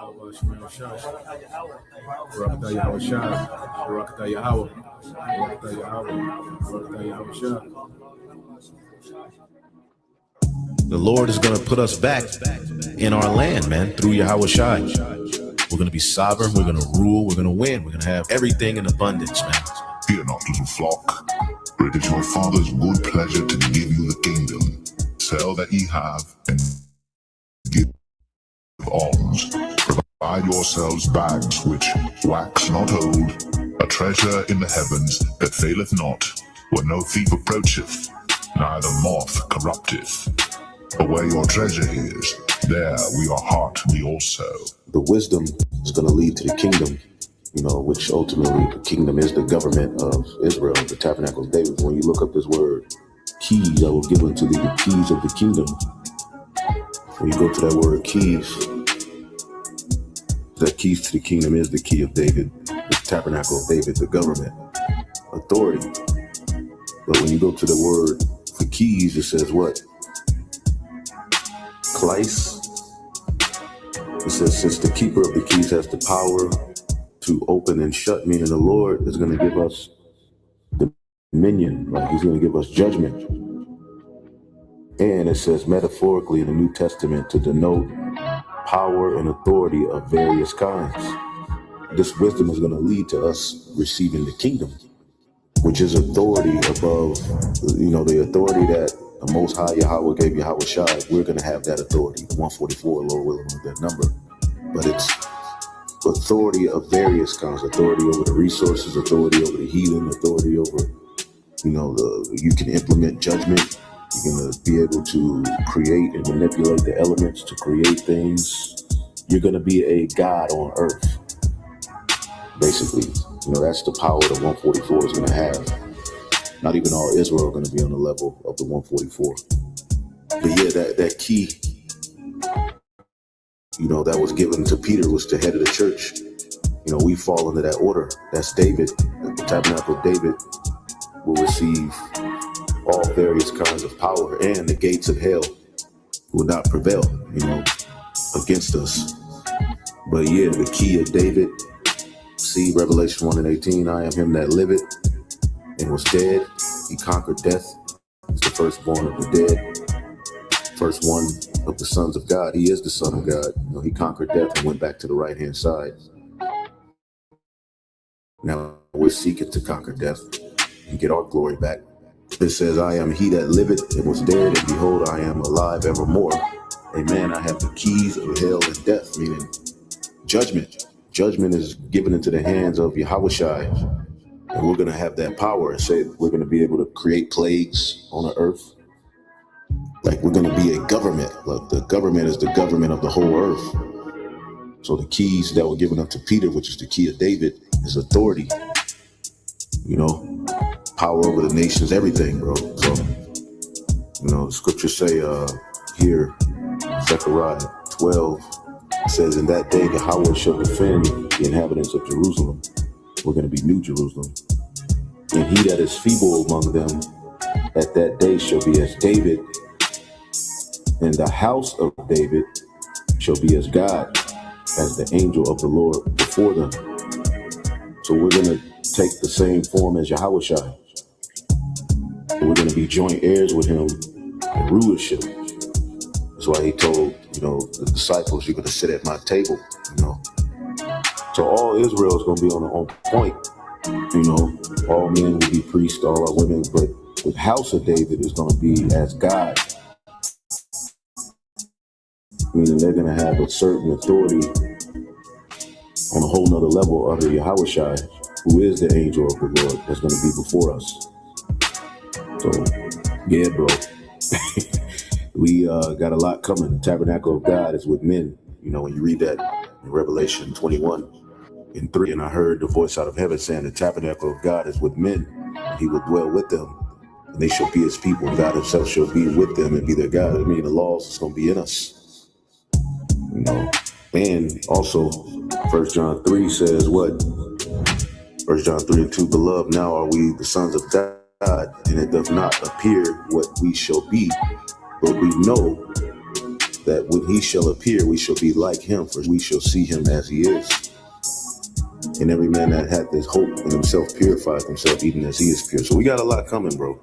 Yahweh Shemel Shah, Barakatah Yahweh Shah, Barakatah Yahweh, Barakatah Yahweh, Barakatah Yahweh Shah. The Lord is going to put us back in our land, man, through Yahweh Shai. We're going to be sovereign. We're going to rule. We're going to win. We're going to have everything in abundance, man. Fear not, little flock, for it is your Father's good pleasure to give you the kingdom. Sell that ye have, and give alms. Provide yourselves bags which wax not old, a treasure in the heavens that faileth not, where no thief approacheth, neither moth corrupteth. For where your treasure is, there will your heart be also. The wisdom is going to lead to the kingdom, which ultimately the kingdom is the government of Israel, the tabernacle of David. When you look up this word, keys, I will give unto thee the keys of the kingdom. When you go to that word keys, that keys to the kingdom is the key of David, the tabernacle of David, the government, authority. But when you go to the word for keys, it says what? Kleis. It says, since the keeper of the keys has the power to open and shut, meaning the Lord is going to give us dominion, like he's going to give us judgment. And it says metaphorically in the New Testament to denote power and authority of various kinds. This wisdom is going to lead to us receiving the kingdom, which is authority above, the authority that the Most High Yahweh gave Yahweh Shai. We're going to have that authority, the 144, Lord willing, with that number. But it's authority of various kinds, authority over the resources, authority over the healing, authority over, you can implement judgment. You're going to be able to create and manipulate the elements to create things. You're going to be a God on earth. Basically, that's the power that 144 is going to have. Not even all Israel are going to be on the level of the 144. But yeah, that key, that was given to Peter, was the head of the church. We fall into that order. That's David. The tabernacle of David will receive all various kinds of power, and the gates of hell will not prevail, against us. But yeah, the key of David, see Revelation 1:18, I am him that liveth and was dead. He conquered death. He's the firstborn of the dead, first one of the sons of God. He is the Son of God. He conquered death and went back to the right-hand side. Now we're seeking to conquer death and get our glory back. It says, I am he that liveth and was dead, and behold, I am alive evermore. Amen. I have the keys of hell and death, meaning judgment. Judgment is given into the hands of Yahweh Shai. And we're going to have that power. Say we're going to be able to create plagues on the earth. Like we're going to be a government. Like the government is the government of the whole earth. So the keys that were given up to Peter, which is the key of David, is authority. Power over the nations, everything, bro. So, the scriptures say here, Zechariah 12, says, in that day Yahweh shall defend the inhabitants of Jerusalem. We're going to be New Jerusalem. And he that is feeble among them at that day shall be as David, and the house of David shall be as God, as the angel of the Lord before them. So we're going to take the same form as Yahweh Shai. And we're going to be joint heirs with him in rulership. That's why he told, the disciples, you're going to sit at my table, So all Israel is going to be on point. All men will be priests, all our women, but the house of David is going to be as God. Meaning they're going to have a certain authority on a whole nother level under Yahweh Shai, who is the angel of the Lord that's going to be before us. So, yeah, bro. We got a lot coming. The tabernacle of God is with men. When you read that in Revelation 21:3, and I heard the voice out of heaven saying, the tabernacle of God is with men, and he will dwell with them, and they shall be his people, and God himself shall be with them and be their God. I mean, the laws is going to be in us. And also, 1 John 3 says what? 1 John 3:2, beloved, now are we the sons of God, and it doth not appear what we shall be, but we know that when he shall appear, we shall be like him, for we shall see him as he is. And every man that hath this hope in himself purifieth himself even as he is pure. So we got a lot coming, bro.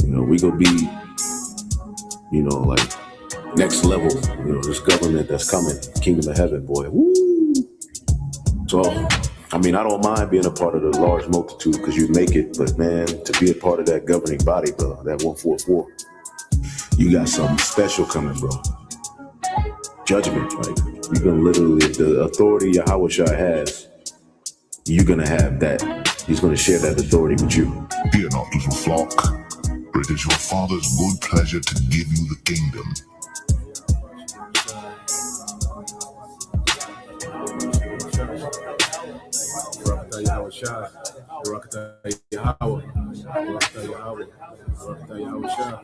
We gonna be, like next level, this government that's coming, kingdom of heaven, boy. Woo! So, I don't mind being a part of the large multitude because you make it, but man, to be a part of that governing body, bro, that 144, you got something special coming, bro. Judgment, right? You're gonna literally, the authority Yahushua has, you're gonna have that. He's gonna share that authority with you. Fear not, little flock, for it is your Father's good pleasure to give you the kingdom. Barakatah Yahushua, Barakatah Yahweh, Barakatah Yahweh, Barakatah Yahushua.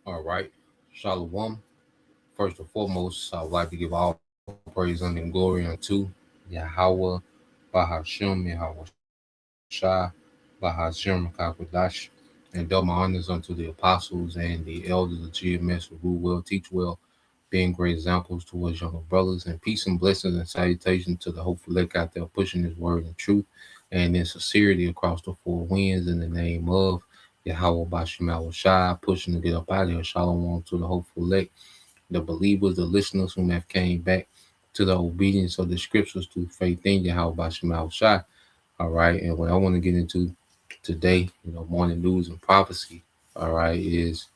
All right. Shalom. First and foremost, I would like to give all praise and glory unto Yahweh, Bahashem, Yahweh Shai, Bahashem, Kakwadash, and double honors unto the apostles and the elders of GMS who rule well, teach well, being great examples towards younger brothers, and peace and blessings and salutations to the hopeful elect out there pushing his word and truth and in sincerity across the four winds in the name of Yahweh Bashem Shai, pushing to get up out of here. Shalom to the hopeful elect, the believers, the listeners who have came back to the obedience of the scriptures through faith in Yahweh Bashem Shai. All right, and what I want to get into today, morning news and prophecy, all right, is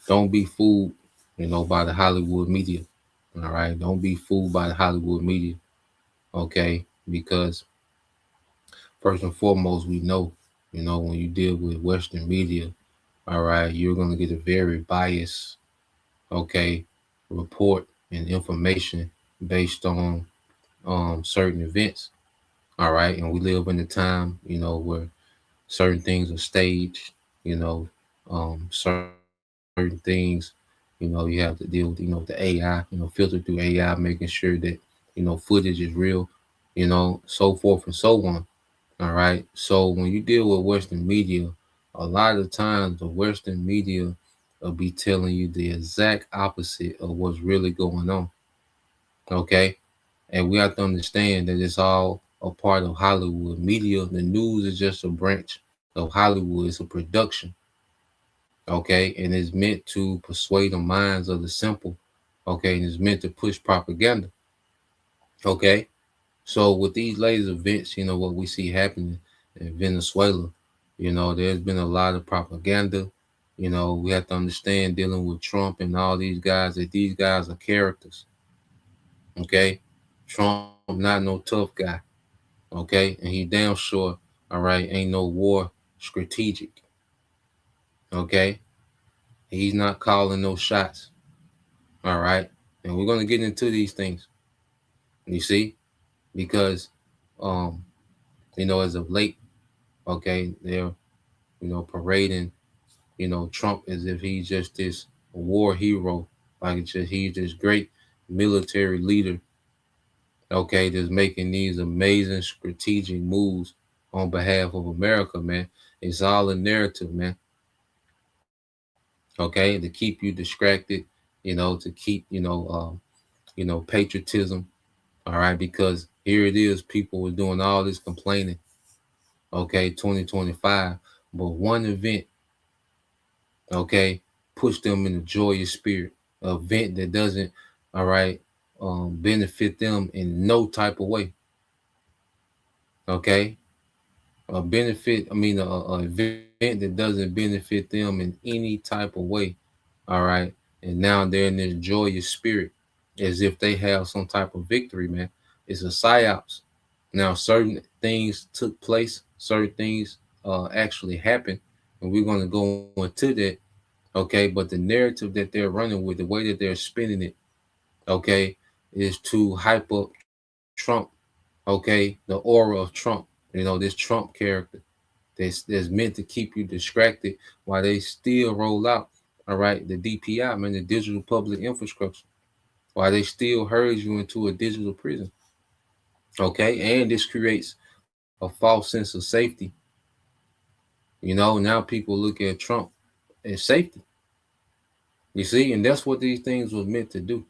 don't be fooled, by the Hollywood media. All right, don't be fooled by the Hollywood media. Okay, because first and foremost, we know, when you deal with Western media, all right, you're going to get a very biased, report and information based on certain events. All right, and we live in a time, where certain things are staged, certain things, you have to deal with, the AI, filter through AI, making sure that, footage is real, so forth and so on. All right. So when you deal with Western media, a lot of times the Western media will be telling you the exact opposite of what's really going on. Okay. And we have to understand that it's all a part of Hollywood media. The news is just a branch of Hollywood. It's a production. Okay. And it's meant to persuade the minds of the simple. Okay. And it's meant to push propaganda. Okay. So with these latest events, what we see happening in Venezuela, there's been a lot of propaganda. We have to understand dealing with Trump and all these guys, that these guys are characters. Okay. Trump not no tough guy. Okay. And he damn sure, all right, ain't no war strategic. Okay. He's not calling no shots. All right. And we're going to get into these things. You see, because, as of late, okay, they're, parading, Trump as if he's just this war hero, like he's this great military leader, okay, that's making these amazing strategic moves on behalf of America, man. It's all a narrative, man. Okay, to keep you distracted, to keep, patriotism, all right, because here it is, people were doing all this complaining, okay, 2025, but one event, okay, push them in a joyous spirit, an event that doesn't, all right, benefit them in no type of way. Okay, a event that doesn't benefit them in any type of way. All right, and now they're in this joyous spirit, as if they have some type of victory, man. It's a psyops. Now, certain things took place, certain things actually happened, and we're going to go into that. Okay, but the narrative that they're running with, the way that they're spinning it, okay, is to hype up Trump, okay, the aura of Trump, this Trump character that's meant to keep you distracted while they still roll out, all right, the DPI, man, the digital public infrastructure, while they still herd you into a digital prison, okay, and this creates a false sense of safety. Now people look at Trump as safety, you see, and that's what these things was meant to do,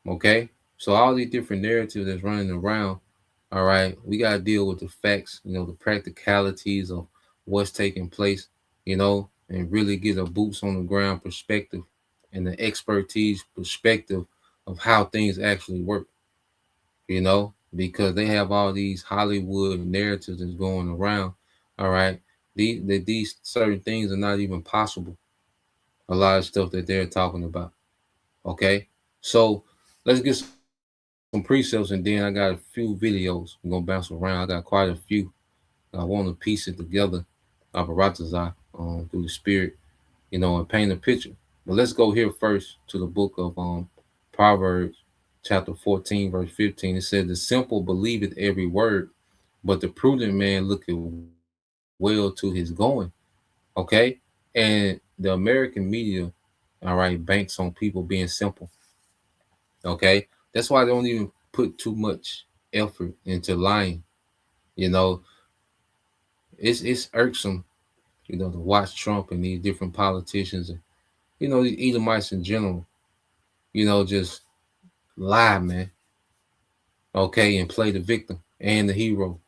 okay? So all these different narratives that's running around, all right, we got to deal with the facts, the practicalities of what's taking place, and really get a boots on the ground perspective and the expertise perspective of how things actually work, because they have all these Hollywood narratives that's going around, all right, these certain things are not even possible. A lot of stuff that they're talking about, okay? So let's get some precepts, and then I got a few videos. I'm gonna bounce around. I got quite a few. I want to piece it together, Baratazai, through the spirit, and paint a picture. But let's go here first to the book of Proverbs, chapter 14, verse 15. It said, "The simple believeth every word, but the prudent man looketh well to his going." Okay, and the American media, all right, banks on people being simple. Okay, that's why they don't even put too much effort into lying. It's irksome, to watch Trump and these different politicians and the Edomites in general, just lie, man. Okay, and play the victim and the hero.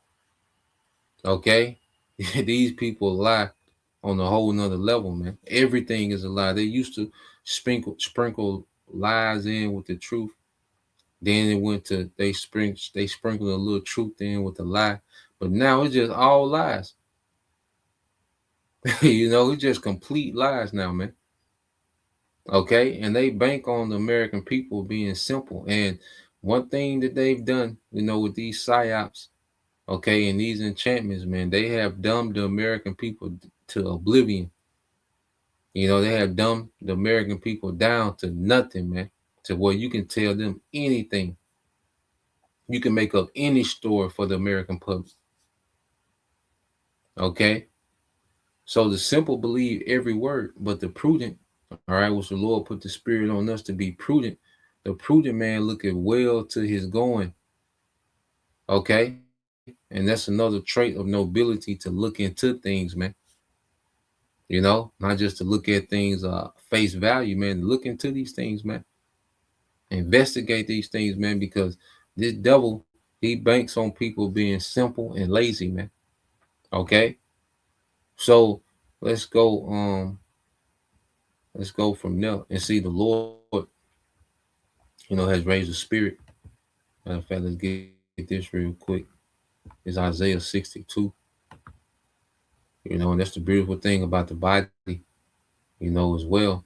Okay, these people lie on a whole nother level, man. Everything is a lie. They used to sprinkle lies in with the truth. Then it went to they sprinkled a little truth in with the lie. But now it's just all lies. It's just complete lies now, man. Okay, and they bank on the American people being simple. And one thing that they've done, with these psyops, okay, and these enchantments, man, they have dumbed the American people to oblivion. They have dumbed the American people down to nothing, man, to where you can tell them anything. You can make up any story for the American public. Okay, so the simple believe every word, but the prudent, all right, which the Lord put the spirit on us to be prudent. The prudent man looketh well to his going. Okay, and that's another trait of nobility, to look into things, man. Not just to look at things face value, man. Look into these things, man. Investigate these things, man, because this devil, he banks on people being simple and lazy, man. Okay, so let's go from there and see the Lord, has raised a spirit. Matter of fact, let's get this real quick. It's Isaiah 62. And that's the beautiful thing about the body, as well.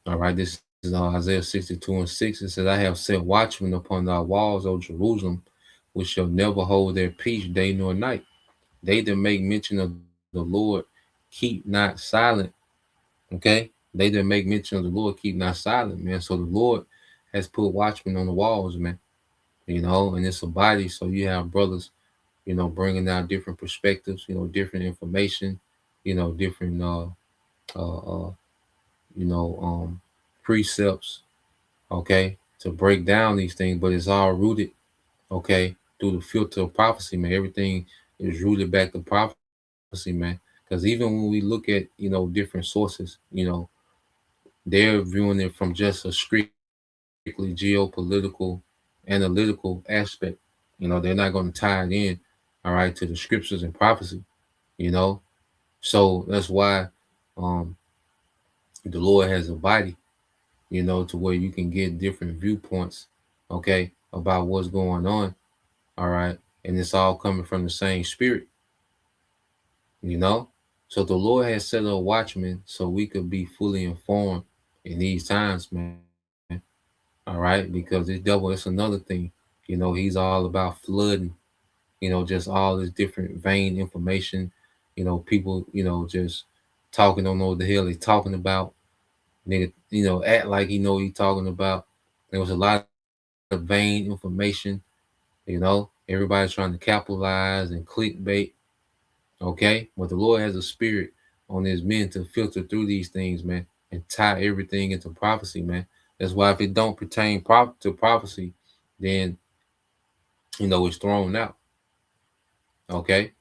All right, this is Isaiah 62 and 6. It says, "I have set watchmen upon thy walls, O Jerusalem, which shall never hold their peace day nor night. They that make mention of the Lord keep not silent." Okay, they that make mention of the Lord keep not silent, man. So the Lord has put watchmen on the walls, man. And it's a body, so you have brothers, bringing out different perspectives, different information, different precepts, okay, to break down these things, but it's all rooted, okay, through the filter of prophecy, man. Everything is rooted back to prophecy, man. Because even when we look at, different sources, they're viewing it from just a strictly geopolitical, analytical aspect. They're not going to tie it in, all right, to the scriptures and prophecy, So that's why the Lord has a body, to where you can get different viewpoints, okay, about what's going on, all right, and it's all coming from the same spirit, So the Lord has set up watchmen so we could be fully informed in these times, man. All right, because this devil, it's another thing, he's all about flooding, just all this different vain information, people, just talking, don't know what the hell they're talking about. Nigga, act like he know what he's talking about. There was a lot vain information. Everybody's trying to capitalize and clickbait. Okay, but the Lord has a spirit on His men to filter through these things, man, and tie everything into prophecy, man. That's why if it don't pertain to prophecy, then it's thrown out. Okay,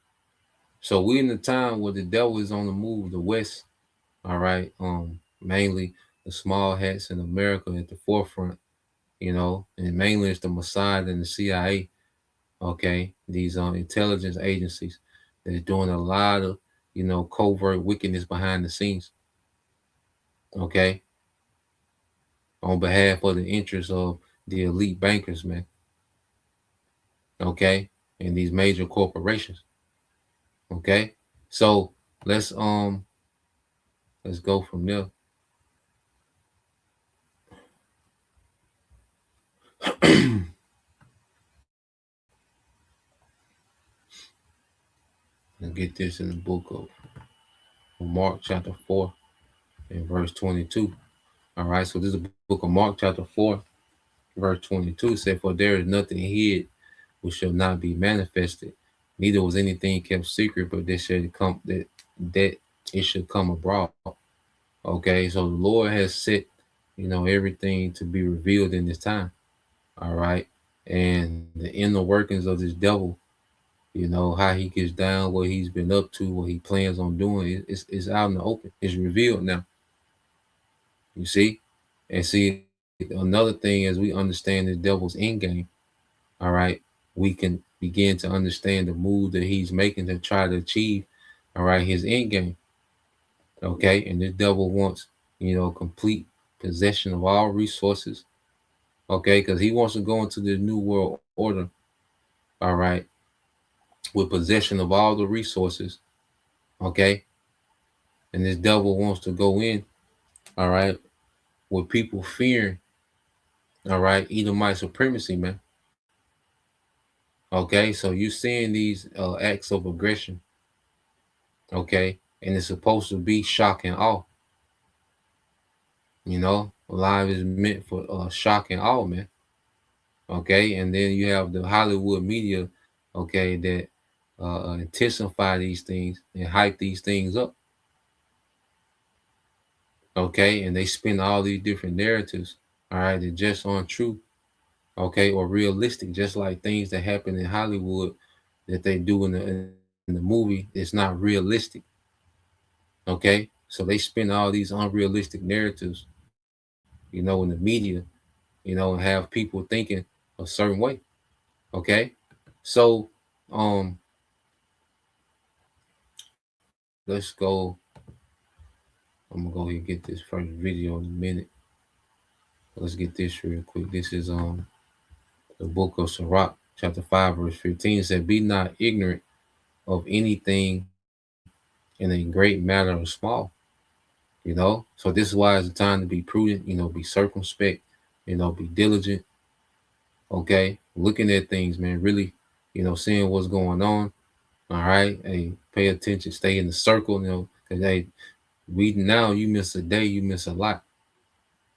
so we're in the time where the devil is on the move, the West. All right, mainly the small hats in America at the forefront, and mainly it's the Mossad and the CIA. Okay, these intelligence agencies that are doing a lot of covert wickedness behind the scenes. Okay, on behalf of the interests of the elite bankers, man. Okay, and these major corporations. Okay, so let's go from there. And get this in the book of Mark chapter 4 and verse 22. All right, so this is the book of Mark chapter 4 verse 22 said, "For there is nothing hid which shall not be manifested, neither was anything kept secret, but that it should come abroad." Okay, so the Lord has set everything to be revealed in this time. All right, and the inner workings of this devil, how he gets down, what he's been up to, what he plans on doing, it's out in the open. It's revealed now. You see, and see another thing, as we understand the devil's end game, all right, we can begin to understand the move that he's making to try to achieve, all right, his end game. Okay, and the devil wants, complete possession of all resources. Okay, because he wants to go into the new world order, all right, with possession of all the resources. Okay, and this devil wants to go in, all right, with people fearing, all right, Edomite supremacy, man. Okay, so you're seeing these acts of aggression. Okay, and it's supposed to be shock and awe. Live is meant for shock and awe, man. Okay, and then you have the Hollywood media, okay, that intensify these things and hype these things up. Okay, and they spin all these different narratives, all right, that just aren't true, okay, or realistic, just like things that happen in Hollywood that they do in the movie. It's not realistic. Okay, so they spin all these unrealistic narratives, in the media, and have people thinking a certain way. Okay, so let's go. I'm gonna go ahead and get this first video in a minute. Let's get this real quick. This is the book of Sirach, chapter 5, verse 15. It said, "Be not ignorant of anything in a great matter or small." So this is why it's a time to be prudent, be circumspect, be diligent. Okay, looking at things, man, really, seeing what's going on. All right, hey, pay attention, stay in the circle, because hey, you miss a day, you miss a lot.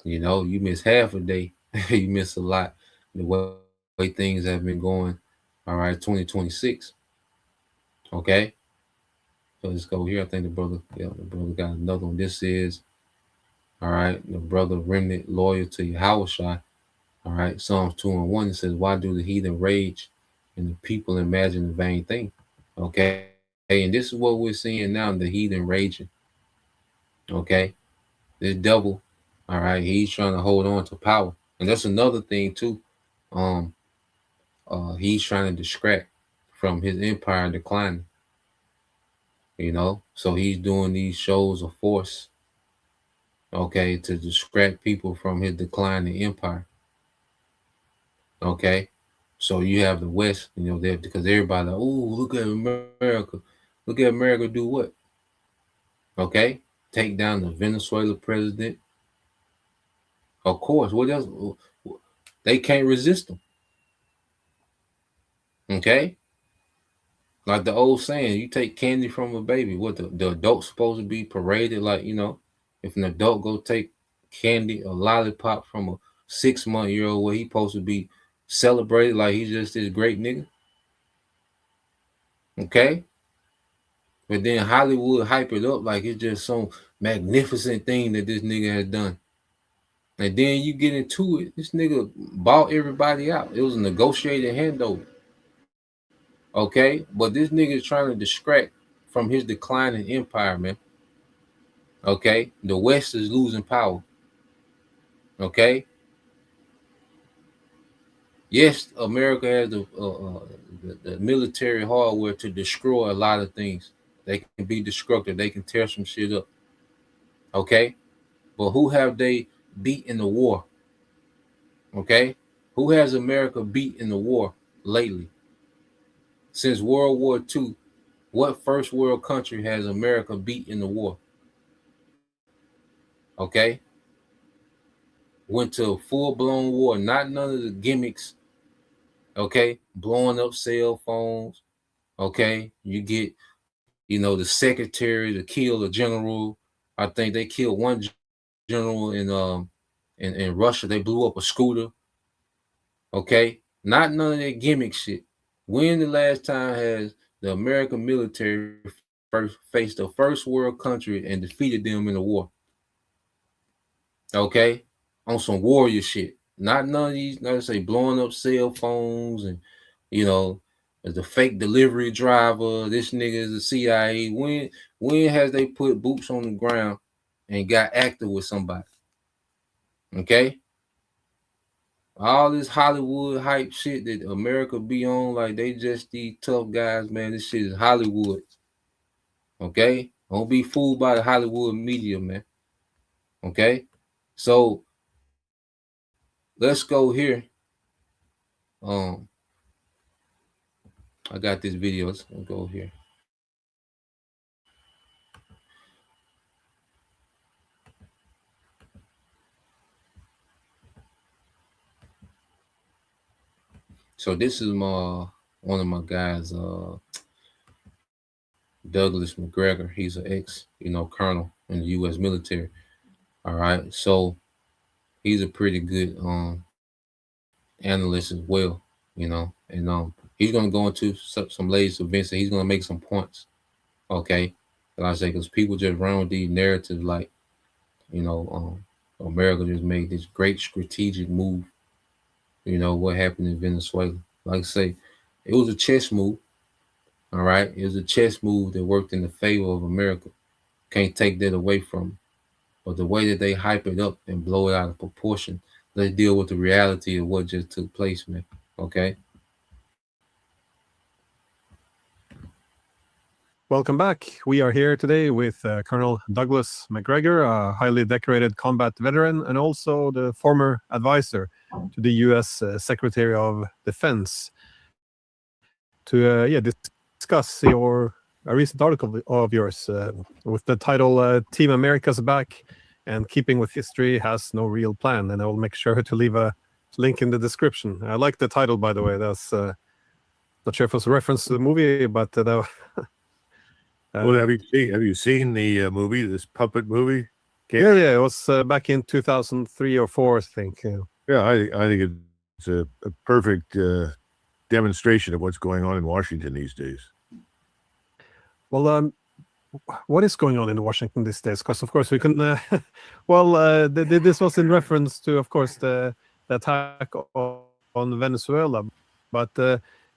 You miss half a day, you miss a lot. The way things have been going. All right, 2026. Okay, so let's go here. I think the brother got another one. This is, all right, the brother remnant loyal to Yahushua. All right, Psalms 2:1, it says, "Why do the heathen rage and the people imagine a vain thing?" Okay, and this is what we're seeing now, the heathen raging. Okay, this devil, all right, he's trying to hold on to power. And that's another thing too. He's trying to distract from his empire declining. So he's doing these shows of force, okay, to distract people from his declining empire. Okay, so you have the West, because everybody like, oh, look at America. Look at America do what? Okay, take down the Venezuela president. Of course, what else? They can't resist them. Okay, like the old saying, you take candy from a baby. What the adult's supposed to be paraded like, if an adult go take candy, a lollipop from a 6-month-old, where he supposed to be celebrated like he's just this great nigga. Okay? But then Hollywood hype it up like it's just some magnificent thing that this nigga has done. And then you get into it, this nigga bought everybody out. It was a negotiated handover. Okay? But this nigga is trying to distract from his declining empire, man. Okay? The West is losing power. Okay? Yes, America has the military hardware to destroy a lot of things. They can be destructive. They can tear some shit up. Okay? But who have they beat in the war? Okay? Who has America beat in the war lately? Since World War II, what first world country has America beat in the war? Okay? Went to a full-blown war, not none of the gimmicks. Okay? Blowing up cell phones. Okay? You get, the secretary to kill a general. I think they killed one general in Russia. They blew up a scooter. Okay? Not none of that gimmick shit. When the last time has the American military first faced a first world country and defeated them in a war? Okay? On some warrior shit. Not none of these, like I say, blowing up cell phones and, as the fake delivery driver, this nigga is the CIA. When has they put boots on the ground and got active with somebody? Okay? All this Hollywood hype shit that America be on, like they just these tough guys, man. This shit is Hollywood. Okay? Don't be fooled by the Hollywood media, man. Okay? So let's go here. I got this video. Let's go here. So this is one of my guys, Douglas McGregor. He's an ex, colonel in the U.S. military. All right, so he's a pretty good analyst as well, and he's gonna go into some latest events and he's gonna make some points. Okay, like I say, because people just run with these narratives like, America just made this great strategic move. What happened in Venezuela. Like I say, it was a chess move. All right. It was a chess move that worked in the favor of America. Can't take that away from them. But the way that they hype it up and blow it out of proportion, let's deal with the reality of what just took place, man. Okay. Welcome back. We are here today with Colonel Douglas McGregor, a highly decorated combat veteran and also the former advisor to the U.S. Secretary of Defense, to discuss a recent article of yours with the title "Team America's Back and Keeping with History Has No Real Plan." And I will make sure to leave a link in the description. I like the title, by the way. That's not sure if it was a reference to the movie, but well, have you seen the movie, this puppet movie? Yeah, it was back in 2003 or 4, I think. Yeah, I think it's a perfect demonstration of what's going on in Washington these days. Well, what is going on in Washington these days? Because, of course, we can. This was in reference to, of course, the attack on Venezuela, but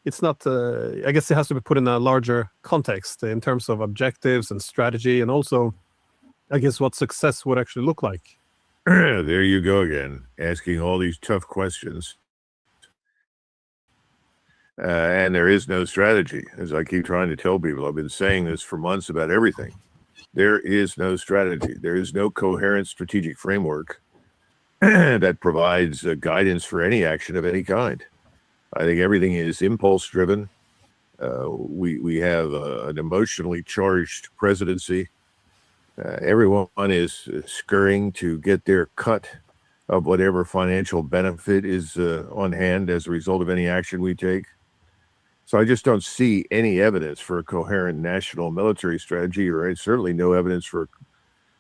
it's not. I guess it has to be put in a larger context in terms of objectives and strategy, and also, I guess, what success would actually look like. There you go again, asking all these tough questions. And there is no strategy. As I keep trying to tell people, I've been saying this for months about everything. There is no strategy. There is no coherent strategic framework that provides guidance for any action of any kind. I think everything is impulse driven. We have an emotionally charged presidency. Everyone is scurrying to get their cut of whatever financial benefit is on hand as a result of any action we take. So I just don't see any evidence for a coherent national military strategy, or certainly no evidence for a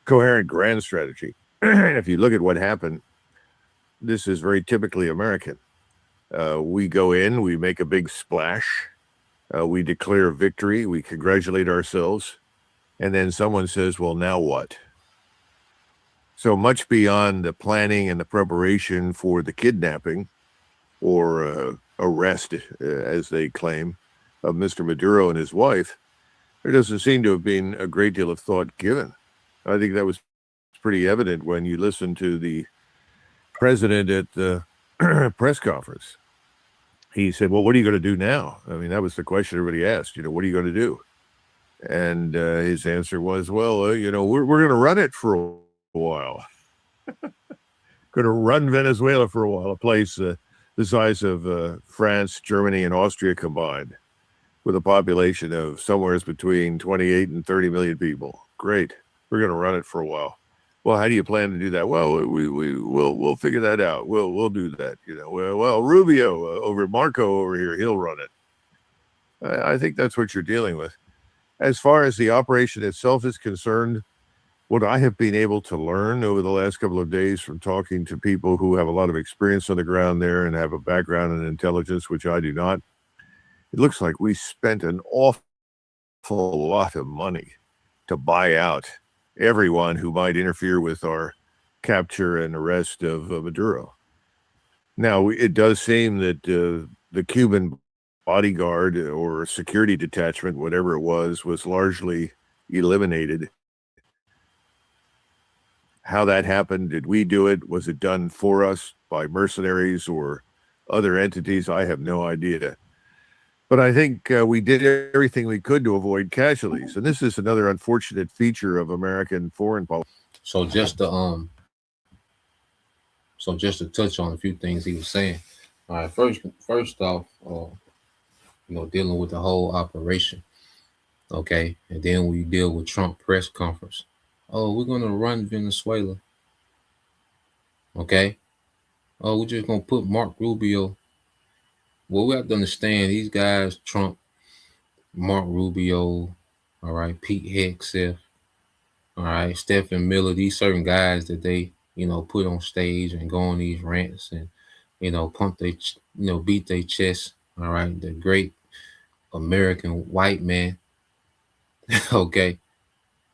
coherent grand strategy. And if you look at what happened, this is very typically American. We go in, we make a big splash, we declare victory, we congratulate ourselves, and then someone says, well, now what? So much beyond the planning and the preparation for the kidnapping or arrest, as they claim, of Mr. Maduro and his wife, there doesn't seem to have been a great deal of thought given. I think that was pretty evident when you listen to the president at the press conference. He said, well, what are you going to do now? I mean, that was the question everybody asked, what are you going to do? And his answer was, well, we're going to run it for a while. Going to run Venezuela for a while, a place the size of France, Germany, and Austria combined, with a population of somewhere between 28 and 30 million people. Great. We're going to run it for a while. Well, how do you plan to do that? Well, we'll figure that out. We'll do that. Well, Rubio over at Marco over here, he'll run it. I think that's what you're dealing with. As far as the operation itself is concerned, what I have been able to learn over the last couple of days from talking to people who have a lot of experience on the ground there and have a background in intelligence, which I do not, it looks like we spent an awful lot of money to buy out everyone who might interfere with our capture and arrest of Maduro. Now, it does seem that the Cuban bodyguard or security detachment, whatever it was largely eliminated. How that happened, did we do it? Was it done for us by mercenaries or other entities? I have no idea. But I think we did everything we could to avoid casualties. And this is another unfortunate feature of American foreign policy. So just to touch on a few things he was saying. All right, first off, dealing with the whole operation. Okay, and then we deal with Trump press conference. Oh, we're gonna run Venezuela. Okay. Oh, we're just gonna put Mark Rubio. Well, we have to understand these guys, Trump, Mark Rubio, all right, Pete Hegseth, all right, Stephen Miller, these certain guys that they, put on stage and go on these rants and, pump they, beat their chest, all right, the great American white man. Okay.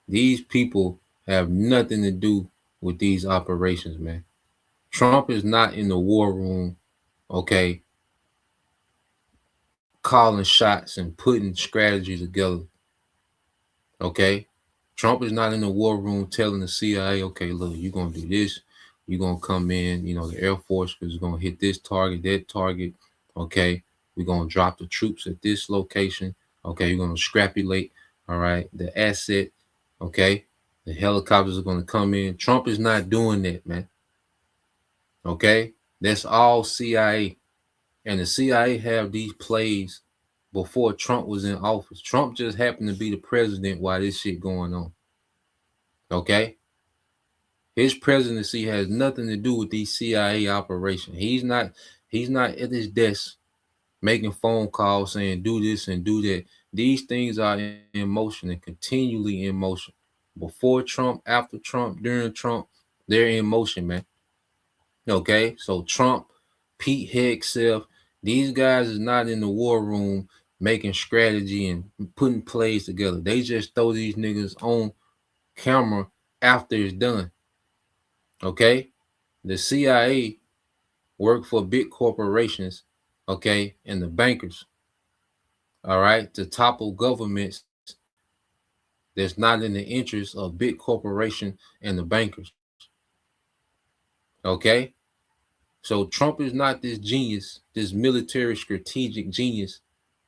These people have nothing to do with these operations, man. Trump is not in the war room, okay, calling shots and putting strategy together. Okay. Trump is not in the war room telling the CIA, okay, look, you're going to do this. You're going to come in, the Air Force is going to hit this target, that target. Okay. We're going to drop the troops at this location. Okay. You're going to scrapulate, all right, the asset. Okay. The helicopters are going to come in. Trump is not doing that, man. Okay. That's all CIA. And the CIA have these plays before Trump was in office. Trump just happened to be the president while this shit going on. Okay? His presidency has nothing to do with these CIA operations. He's not at his desk making phone calls saying do this and do that. These things are in motion and continually in motion. Before Trump, after Trump, during Trump, they're in motion, man. Okay? So Trump, Pete Hegseth, these guys is not in the war room making strategy and putting plays together. They just throw these niggas on camera after it's done. Okay? The CIA work for big corporations, okay, and the bankers, all right, to topple governments that's not in the interest of big corporation and the bankers. Okay? So Trump is not this genius, this military strategic genius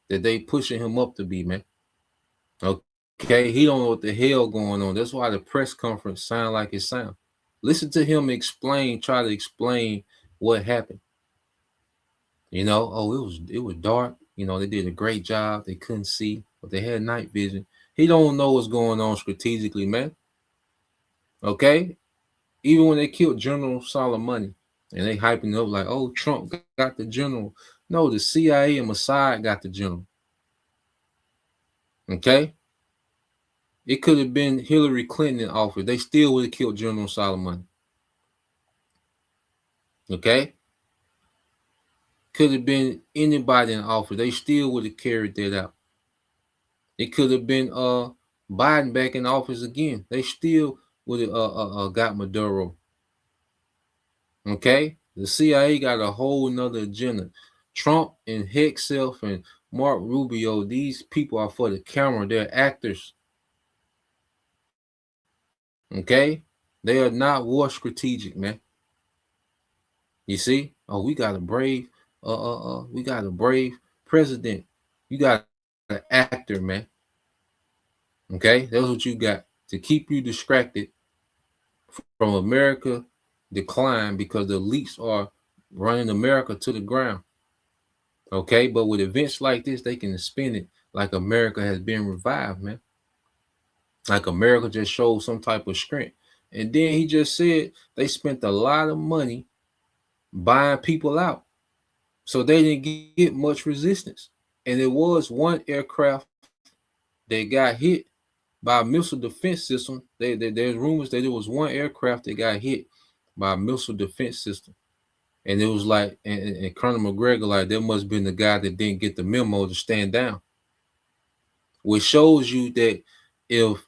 that they pushing him up to be, man. Okay, he don't know what the hell going on. That's why the press conference sound like it sound. Listen to him try to explain what happened. It was dark. They did a great job. They couldn't see, but they had night vision. He don't know what's going on strategically, man. Okay? Even when they killed General Soleimani, and they hyping up like, oh, Trump got the general. No, the CIA and Mossad got the general. Okay? It could have been Hillary Clinton in office. They still would have killed General Soleimani. Okay? Could have been anybody in office. They still would have carried that out. It could have been Biden back in office again. They still would have got Maduro. Okay? The CIA got a whole nother agenda. Trump and Hegseth and Mark Rubio, these people are for the camera. They're actors. Okay? They are not war strategic, man. You see? Oh, we got a brave president. You got an actor, man. Okay? That's what you got to keep you distracted from America decline, because the elites are running America to the ground. Okay? But with events like this, they can spin it like America has been revived, man. Like America just showed some type of strength. And then he just said they spent a lot of money buying people out. So they didn't get much resistance. And there was one aircraft that got hit by a missile defense system. There's rumors that there was one aircraft that got hit by a missile defense system. And it was like, and Colonel McGregor, like, there must have been the guy that didn't get the memo to stand down. Which shows you that if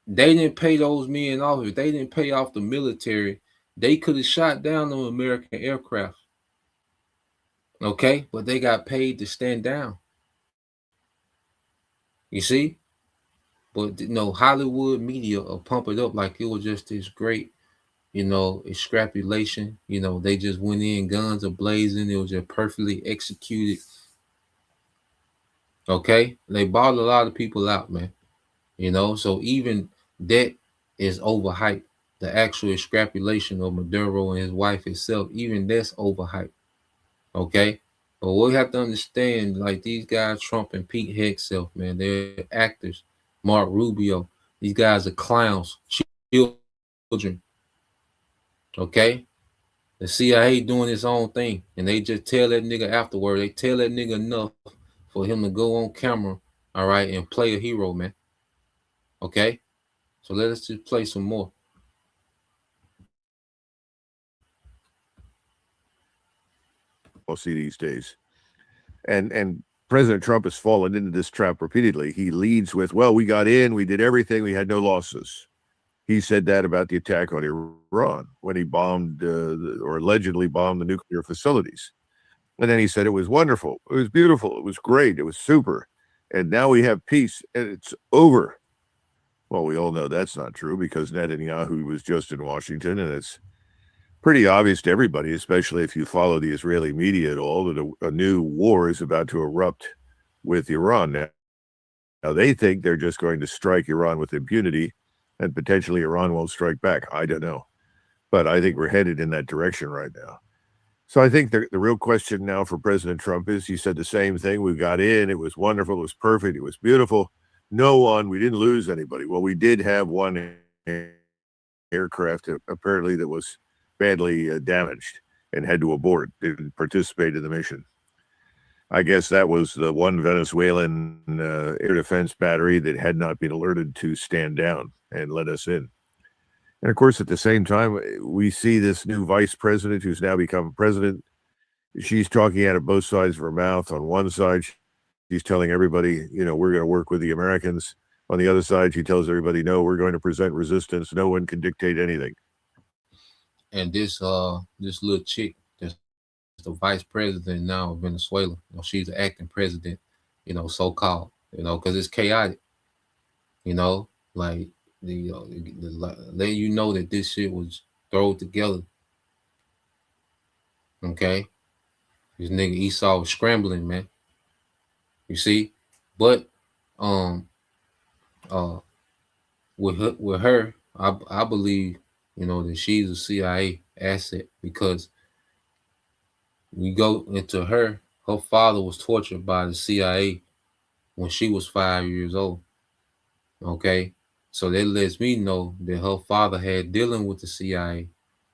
they didn't pay those men off, if they didn't pay off the military, they could have shot down the American aircraft. Okay? But they got paid to stand down. You see? But Hollywood media will pump it up like it was just this great, extrapolation. They just went in, guns are blazing. It was just perfectly executed. Okay? They bought a lot of people out, man. So even that is overhyped. The actual extrapolation of Maduro and his wife itself, even that's overhyped. Okay? But we have to understand, like, these guys, Trump and Pete Hegseth, man, they're actors. Mark Rubio, these guys are clowns, children. Okay? The CIA doing its own thing, and they just tell that nigga afterward. They tell that nigga enough for him to go on camera, all right, and play a hero, man. Okay? So let us just play some more. We'll see these days. And President Trump has fallen into this trap repeatedly. He leads with, well, we got in, we did everything, we had no losses. He said that about the attack on Iran when he bombed or allegedly bombed the nuclear facilities. And then he said it was wonderful, it was beautiful, it was great, it was super. And now we have peace and it's over. Well, we all know that's not true, because Netanyahu was just in Washington, and it's pretty obvious to everybody, especially if you follow the Israeli media at all, that a new war is about to erupt with Iran. Now, they think they're just going to strike Iran with impunity, and potentially Iran won't strike back. I don't know. But I think we're headed in that direction right now. So I think the real question now for President Trump is, he said the same thing. We got in. It was wonderful. It was perfect. It was beautiful. We didn't lose anybody. Well, we did have one aircraft apparently that was badly damaged and had to abort, didn't participate in the mission. I guess that was the one Venezuelan air defense battery that had not been alerted to stand down and let us in. And of course, at the same time, we see this new vice president who's now become president. She's talking out of both sides of her mouth. On one side, she's telling everybody, we're going to work with the Americans. On the other side, she tells everybody, no, we're going to present resistance. No one can dictate anything. And this little chick that's the vice president now of Venezuela, she's the acting president, so-called, because it's chaotic, like letting you know that this shit was thrown together. Okay? This nigga Esau was scrambling, man. You see? But with her, I believe, that she's a CIA asset, because we go into her father was tortured by the CIA when she was 5 years old. Okay? So that lets me know that her father had dealing with the CIA.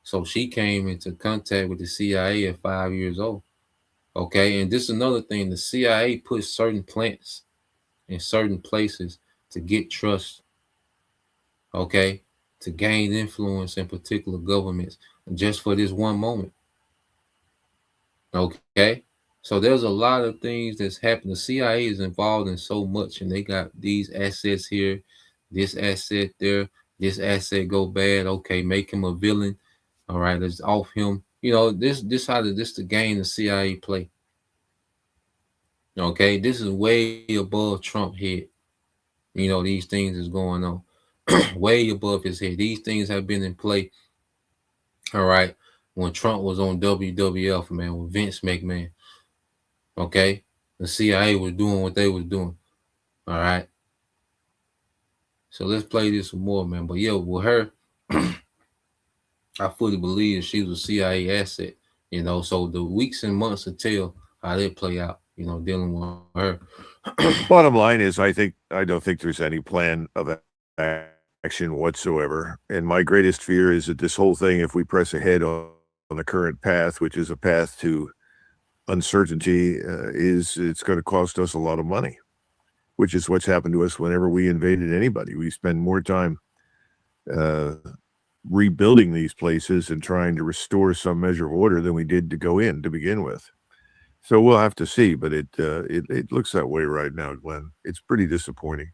So she came into contact with the CIA at 5 years old. Okay? And this is another thing. The CIA puts certain plants in certain places to get trust. Okay? To gain influence in particular governments just for this one moment. Okay. So there's a lot of things that's happened. The CIA is involved in so much, and they got these assets here, this asset there, this asset go bad. Okay, make him a villain. All right, let's off him. This the game the CIA play. Okay, this is way above Trump head. These things is going on way above his head. These things have been in play. All right, when Trump was on WWF, man, with Vince McMahon. Okay, the CIA was doing what they was doing. All right. So let's play this some more, man. But yeah, with her, I fully believe she was a CIA asset. So the weeks and months to tell how they play out. Dealing with her. Bottom line is, I don't think there's any plan of action whatsoever. And my greatest fear is that this whole thing, if we press ahead on the current path, which is a path to uncertainty, it's going to cost us a lot of money, which is what's happened to us whenever we invaded anybody. We spend more time rebuilding these places and trying to restore some measure of order than we did to go in to begin with. So we'll have to see, but it looks that way right now, Glenn. It's pretty disappointing.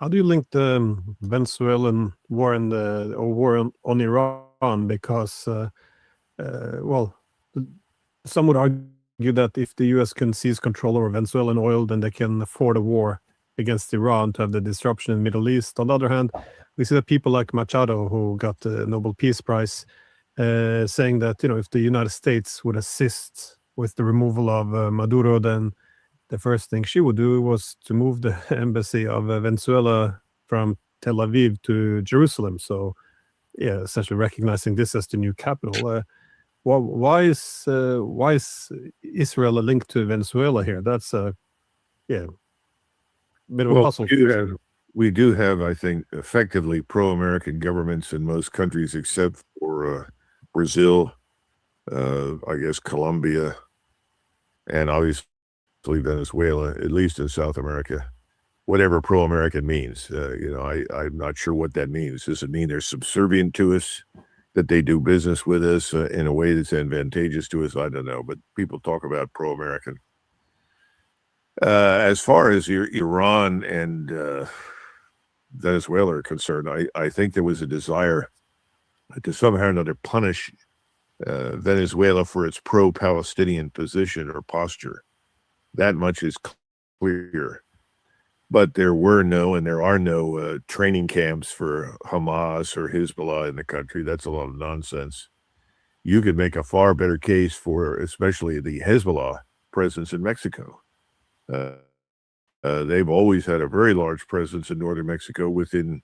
How do you link the Venezuelan war and the war on Iran? Because, well, some would argue that if the U.S. can seize control over Venezuelan oil, then they can afford a war against Iran to have the disruption in the Middle East. On the other hand, we see that people like Machado, who got the Nobel Peace Prize, saying that if the United States would assist with the removal of Maduro, then the first thing she would do was to move the embassy of Venezuela from Tel Aviv to Jerusalem. So, yeah, essentially recognizing this as the new capital. Why is Israel a link to Venezuela here? That's a bit of a puzzle. We do have, I think, effectively pro-American governments in most countries except for Brazil, I guess Colombia, and obviously Venezuela, at least in South America. Whatever pro-American means, I'm not sure what that means. Does it mean they're subservient to us, that they do business with us in a way that's advantageous to us? I don't know, but people talk about pro-American. As far as Iran and Venezuela are concerned, I think there was a desire to somehow or another punish Venezuela for its pro-Palestinian position or posture. That much is clear. But there were and there are no training camps for Hamas or Hezbollah in the country. That's a lot of nonsense. You could make a far better case for especially the Hezbollah presence in Mexico. They've always had a very large presence in northern Mexico within,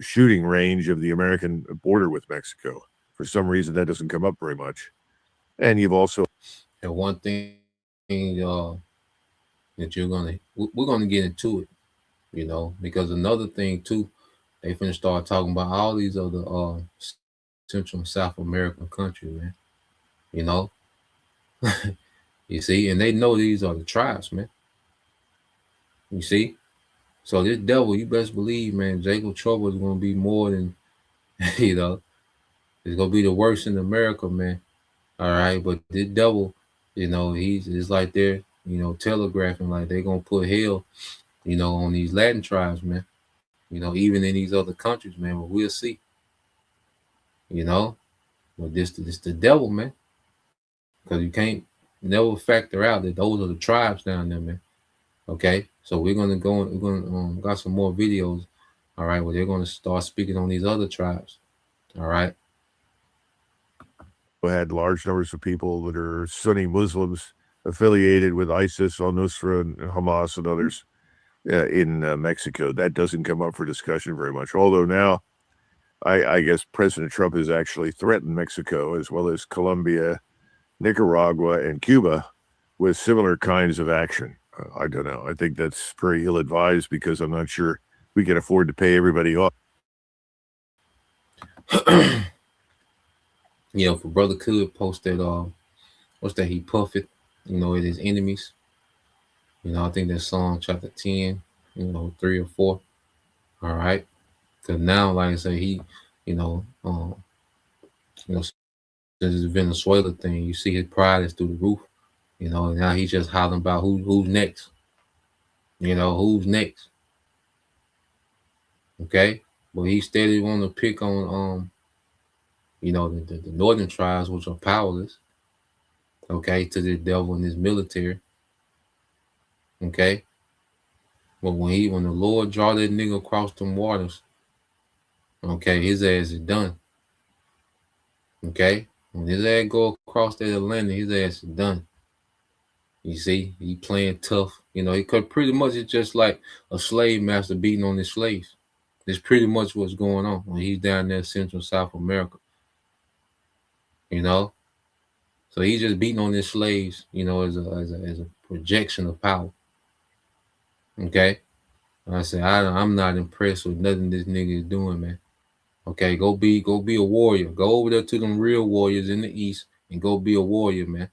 shooting range of the American border with Mexico. For some reason, that doesn't come up very much. And you've also... And one thing, that we're gonna get into it, because another thing too, they finna start talking about all these other Central and South American countries, man. You see, and they know these are the tribes, man. You see, so this devil, you best believe, man, Jacob Trouble is gonna be more than, it's gonna be the worst in America, man. All right, but this devil, he's like they're, telegraphing like they're gonna put hell, on these Latin tribes, man. Even in these other countries, man. But we'll see. But this the devil, man. Because you can't never factor out that those are the tribes down there, man. Okay, so we're gonna go. We're gonna got some more videos. All right, where they're gonna start speaking on these other tribes. All right. Had large numbers of people that are Sunni Muslims affiliated with ISIS, al-Nusra, and Hamas and others in Mexico. That doesn't come up for discussion very much. Although now, I guess President Trump has actually threatened Mexico as well as Colombia, Nicaragua, and Cuba with similar kinds of action. I don't know. I think that's very ill-advised because I'm not sure we can afford to pay everybody off. For Brother Could post that, what's that? He puff it, at his enemies. I think that's Psalm chapter 10, 3 or 4. All right. Because now, like I say, he, this Venezuela thing, you see his pride is through the roof. You know, now he's just hollering about who's next. You know, who's next. Okay. But he steady want to pick on you know, the northern tribes, which are powerless, okay, to the devil and his military. Okay. But when the Lord draw that nigga across them waters, okay, his ass is done. Okay. When his ass go across that Atlantic, his ass is done. You see, he playing tough. You know, he could pretty much it's just like a slave master beating on his slaves. That's pretty much what's going on when he's down there in Central South America. You know, so he's just beating on his slaves. You know, as a projection of power. Okay, like I said I'm not impressed with nothing this nigga is doing, man. Okay, go be a warrior. Go over there to them real warriors in the East and go be a warrior, man.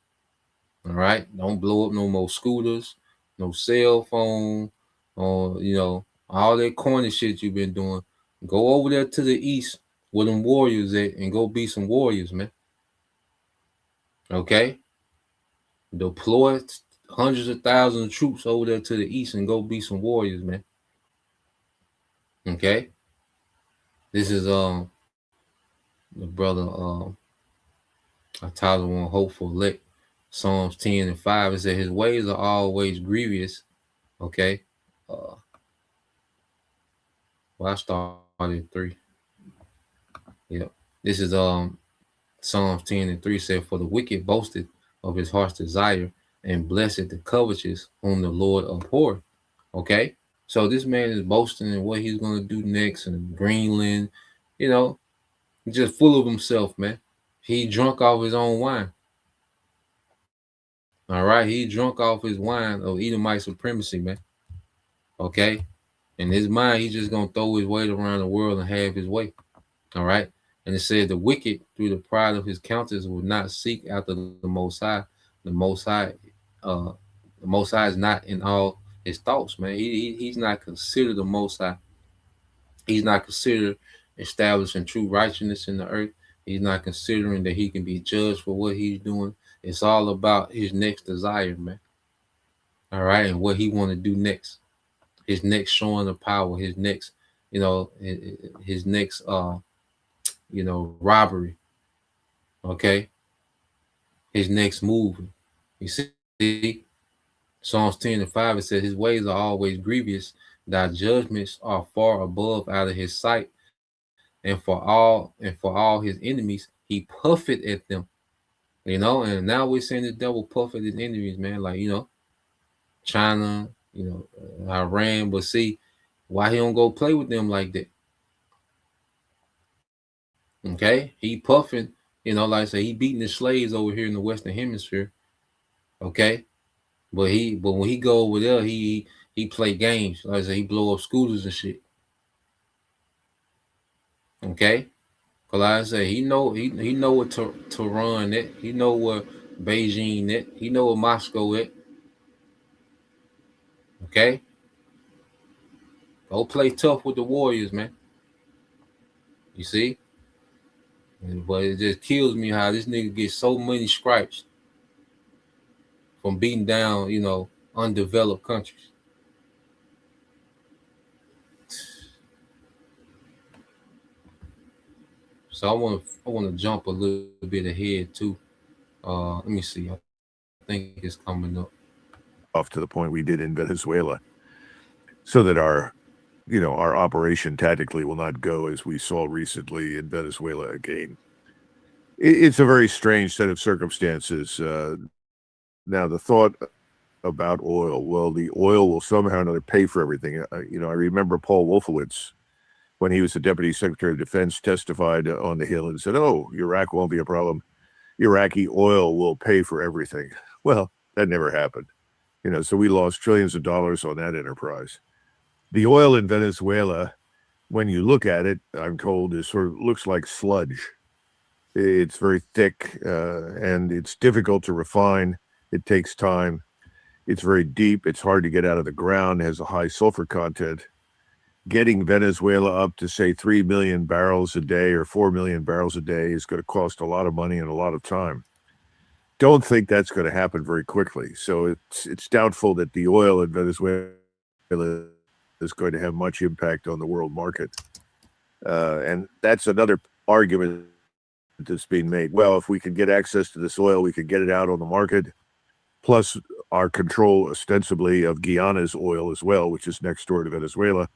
All right, don't blow up no more scooters, no cell phone, or you know all that corny shit you've been doing. Go over there to the East where them warriors at and go be some warriors, man. Okay, deploy hundreds of thousands of troops over there to the East and go be some warriors, man. Okay, this is the brother I titled one hopeful elect. Psalms 10 and 5. It said his ways are always grievous. Okay. Well, I started 3. Yep. This is Psalms 10 and 3 said, for the wicked boasted of his heart's desire, and blessed the covetous whom the Lord abhorred. Okay. So this man is boasting in what he's gonna do next in Greenland, you know, just full of himself, man. He drunk off his own wine. All right, he drunk off his wine of Edomite supremacy, man. Okay, in his mind, he's just gonna throw his weight around the world and have his way. All right, and it said the wicked, through the pride of his countenance, will not seek after the Most High. The Most High is not in all his thoughts, man. He's not considered the Most High. He's not considered establishing true righteousness in the earth. He's not considering that he can be judged for what he's doing. It's all about his next desire, man. All right, and what he want to do next. His next showing of power. His next, you know, his next, you know, robbery. Okay. His next move. You see, Psalms 10 and 5. It says his ways are always grievous. Thy judgments are far above out of his sight. And for all his enemies, he puffeth at them. You know, and now we're seeing the devil puff at his enemies, man. Like, you know, China, you know, Iran, but see, why he don't go play with them like that? Okay, he puffing, you know, like I said, he beating the slaves over here in the Western Hemisphere. Okay, but when he go over there, he play games. Like I said, he blow up scooters and shit. Okay, cause like I say, he know what Tehran at. He know where Beijing at. He know where Moscow at. Okay, go play tough with the Warriors, man. You see, but it just kills me how this nigga gets so many stripes from beating down, you know, undeveloped countries. So I want to jump a little bit ahead too. Let me see. I think it's coming up. Off to the point we did in Venezuela, so that our operation tactically will not go as we saw recently in Venezuela again. It's a very strange set of circumstances. Now, the thought about oil, well, the oil will somehow or another pay for everything. I remember Paul Wolfowitz, when he was the Deputy Secretary of Defense, testified on the Hill and said, oh, Iraq won't be a problem. Iraqi oil will pay for everything. Well, that never happened. So we lost trillions of dollars on that enterprise. The oil in Venezuela, when you look at it, I'm told, is sort of looks like sludge. It's very thick and it's difficult to refine. It takes time. It's very deep. It's hard to get out of the ground. It has a high sulfur content. getting Venezuela up to say 3 million barrels a day or 4 million barrels a day is going to cost a lot of money and a lot of time. Don't think that's going to happen very quickly. So it's doubtful that the oil in Venezuela is going to have much impact on the world market. And that's another argument that's being made. Well, if we could get access to this oil, we could get it out on the market, plus our control ostensibly of Guyana's oil as well, which is next door to Venezuela.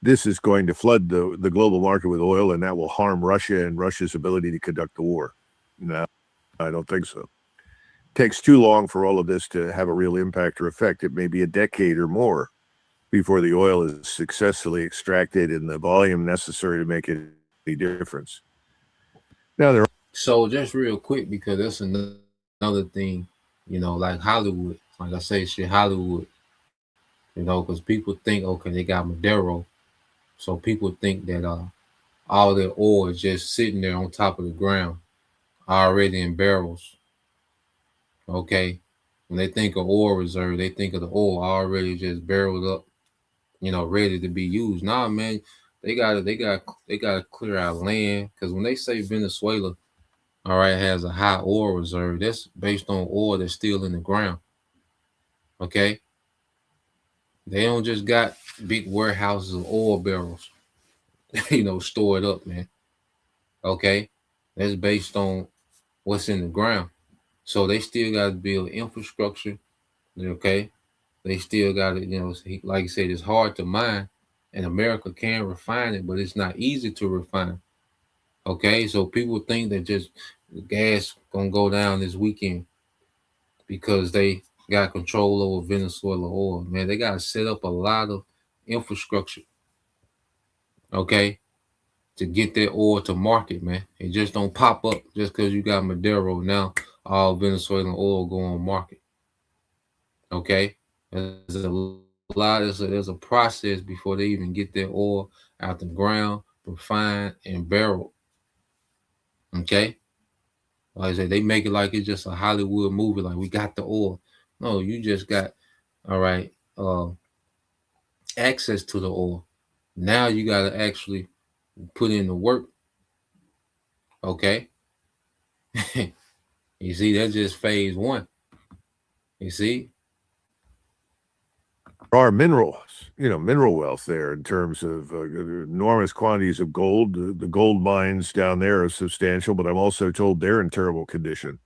This is going to flood the global market with oil, and that will harm Russia and Russia's ability to conduct the war. No, I don't think so. It takes too long for all of this to have a real impact or effect. It may be a decade or more before the oil is successfully extracted in the volume necessary to make any difference. Now, So just real quick, because that's another thing, like Hollywood. Like I say, shit, Hollywood. Because people think, okay, they got Maduro, so people think that all their oil is just sitting there on top of the ground, already in barrels. Okay, when they think of oil reserve, they think of the oil already just barreled up, ready to be used. Nah, man, they gotta clear out land, because when they say Venezuela, all right, has a high oil reserve, that's based on oil that's still in the ground. Okay, they don't just got big warehouses of oil barrels, stored up, man. Okay, that's based on what's in the ground. So they still got to build infrastructure. Okay, they still got to, like I said, it's hard to mine, and America can refine it, but it's not easy to refine. Okay, so people think that just gas gonna go down this weekend because they got control over Venezuela oil. Man, they gotta set up a lot of infrastructure, okay, to get that oil to market, man. It just don't pop up just because you got Maduro. Now all Venezuelan oil go on market. Okay, there's a lot. There's a process before they even get their oil out the ground, refined and barreled. Okay, like I said, they make it like it's just a Hollywood movie. Like, we got the oil. No, you just got, all right, access to the oil. Now you got to actually put in the work. Okay. You see, that's just phase one. You see, there are mineral wealth there in terms of enormous quantities of gold. The gold mines down there are substantial, but I'm also told they're in terrible condition.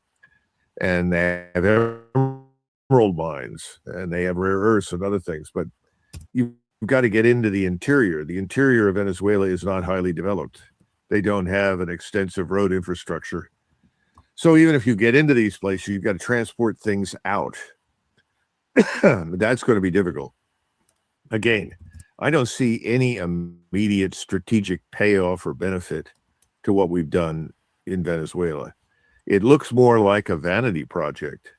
And they have emerald mines, and they have rare earths and other things. But you've got to get into the interior. The interior of Venezuela is not highly developed. They don't have an extensive road infrastructure. So even if you get into these places, you've got to transport things out. That's going to be difficult. Again, I don't see any immediate strategic payoff or benefit to what we've done in Venezuela. It looks more like a vanity project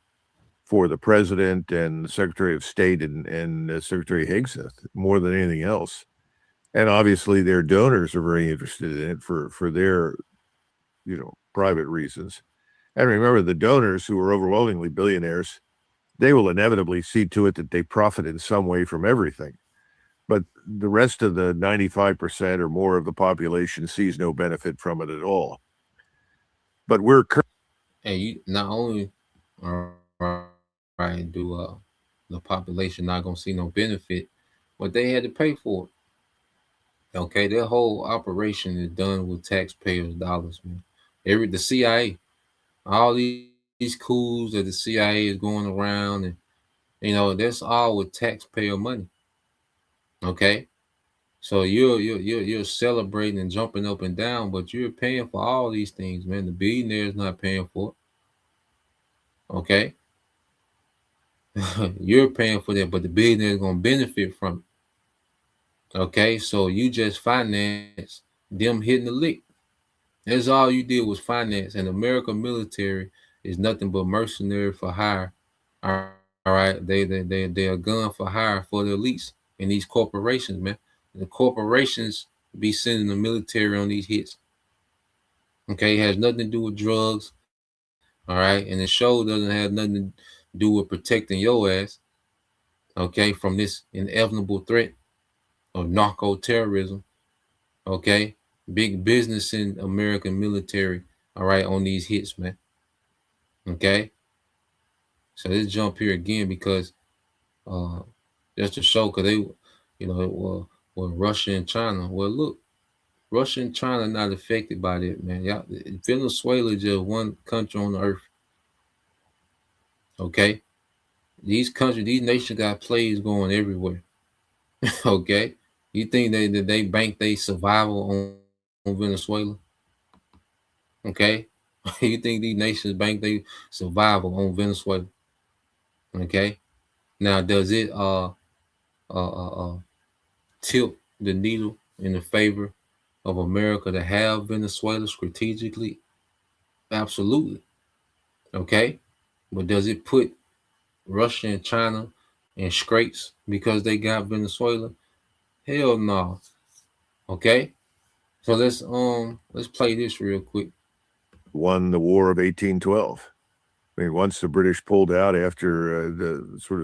for the president and the Secretary of State and Secretary Hegseth more than anything else. And obviously their donors are very interested in it for their, private reasons. And remember, the donors, who are overwhelmingly billionaires, they will inevitably see to it that they profit in some way from everything. But the rest of the 95% or more of the population sees no benefit from it at all. But we're and you not only right do the population not gonna see no benefit, but they had to pay for it. Okay, their whole operation is done with taxpayers' dollars, man. The CIA, all these coups that the CIA is going around, and that's all with taxpayer money. Okay, so you're celebrating and jumping up and down, but you're paying for all these things, man. The billionaire's not paying for it. Okay, you're paying for that, but the billionaire is gonna benefit from it. Okay, so you just finance them hitting the lick. That's all you did was finance. And American military is nothing but mercenary for hire. All right, they're a gun for hire for the elites and these corporations, man. The corporations be sending the military on these hits. Okay, it has nothing to do with drugs. All right, and the show doesn't have nothing to do with protecting your ass. Okay, from this inevitable threat. of narco terrorism. Okay, big business in American military. All right, on these hits, man. Okay, so let's jump here again because uh, just to show, because they, well, Russia and China. Well, look, Russia and China not affected by that, man. Y'all, Venezuela is just one country on the earth. Okay, these nations got plays going everywhere. Okay, you think they bank their survival on Venezuela? Okay, you think these nations bank their survival on Venezuela? Okay, now does it tilt the needle in the favor of America to have Venezuela strategically? Absolutely. Okay, but does it put Russia and China in scrapes because they got Venezuela? Hell no. Okay, so let's play this real quick. Won the War of 1812. I mean, once the British pulled out after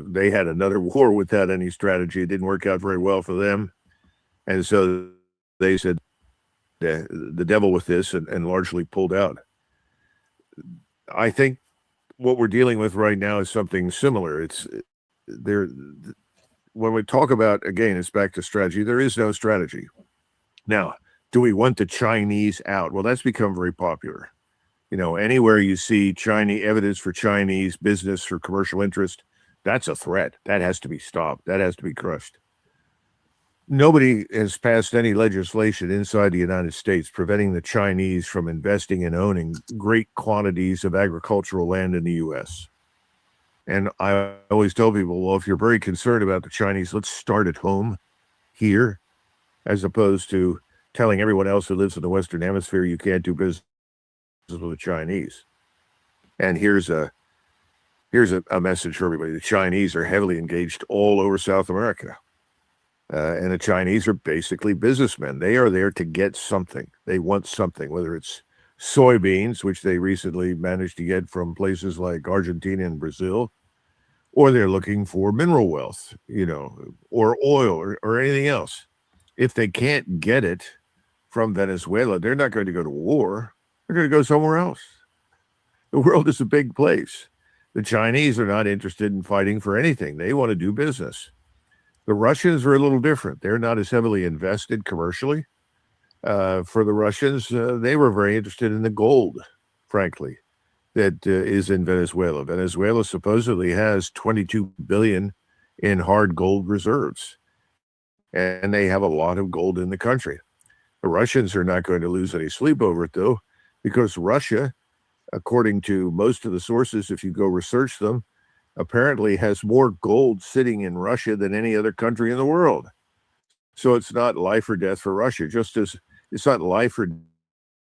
they had another war without any strategy. It didn't work out very well for them. And so they said the devil with this and largely pulled out. I think what we're dealing with right now is something similar. It's there. When we talk about, again, it's back to strategy. There is no strategy. Now, do we want the Chinese out? Well, that's become very popular. You know, anywhere you see Chinese evidence for Chinese business or commercial interest, that's a threat. That has to be stopped. That has to be crushed. Nobody has passed any legislation inside the United States preventing the Chinese from investing and owning great quantities of agricultural land in the U.S. And I always tell people, well, if you're very concerned about the Chinese, let's start at home here, as opposed to telling everyone else who lives in the Western Hemisphere you can't do business with the Chinese. And here's a message for everybody. The Chinese are heavily engaged all over South America. And the Chinese are basically businessmen. They are there to get something. They want something, whether it's soybeans, which they recently managed to get from places like Argentina and Brazil, or they're looking for mineral wealth, or oil or anything else. If they can't get it from Venezuela, they're not going to go to war. They're going to go somewhere else. The world is a big place. The Chinese are not interested in fighting for anything. They want to do business. The Russians are a little different. They're not as heavily invested commercially. For the Russians, they were very interested in the gold, frankly, that is in Venezuela. Venezuela supposedly has 22 billion in hard gold reserves, and they have a lot of gold in the country. The Russians are not going to lose any sleep over it, though, because Russia, according to most of the sources, if you go research them, apparently has more gold sitting in Russia than any other country in the world. So it's not life or death for Russia, just as it's not life or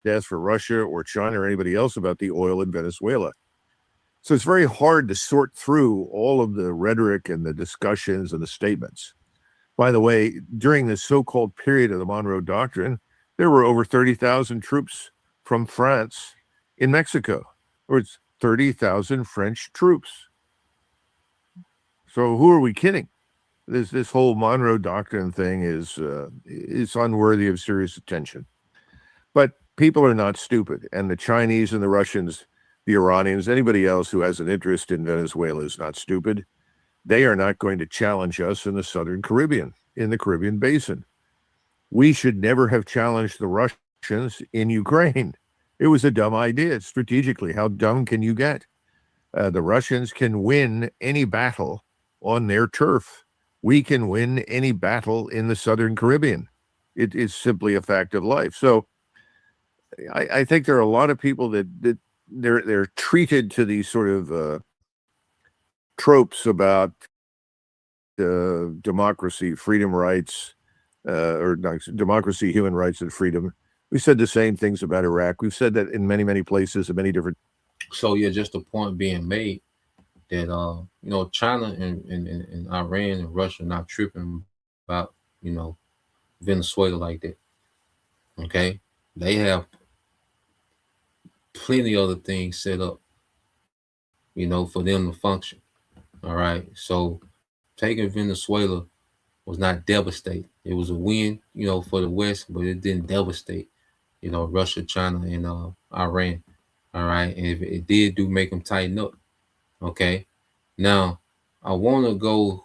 death for Russia or China or anybody else about the oil in Venezuela. So it's very hard to sort through all of the rhetoric and the discussions and the statements. By the way, during this so-called period of the Monroe Doctrine, there were over 30,000 troops from France in Mexico. Or it's 30,000 French troops. So who are we kidding? This whole Monroe Doctrine thing is unworthy of serious attention. But people are not stupid, and the Chinese and the Russians, the Iranians, anybody else who has an interest in Venezuela is not stupid. They are not going to challenge us in the Southern Caribbean, in the Caribbean Basin. We should never have challenged the Russians in Ukraine. It was a dumb idea strategically. How dumb can you get? The Russians can win any battle on their turf. We can win any battle in the Southern Caribbean. It is simply a fact of life. So I think there are a lot of people that they're treated to these sort of tropes about democracy, freedom, rights, or democracy, human rights, and freedom. We said the same things about Iraq. We've said that in many, many places, in many different. So yeah, just a point being made that China and Iran and Russia not tripping about Venezuela like that. Okay, they have plenty of other things set up, for them to function. All right, so taking Venezuela was not devastate. It was a win, for the West, but it didn't devastate, Russia, China, and Iran. All right, and if it did make them tighten up. Okay, now I want to go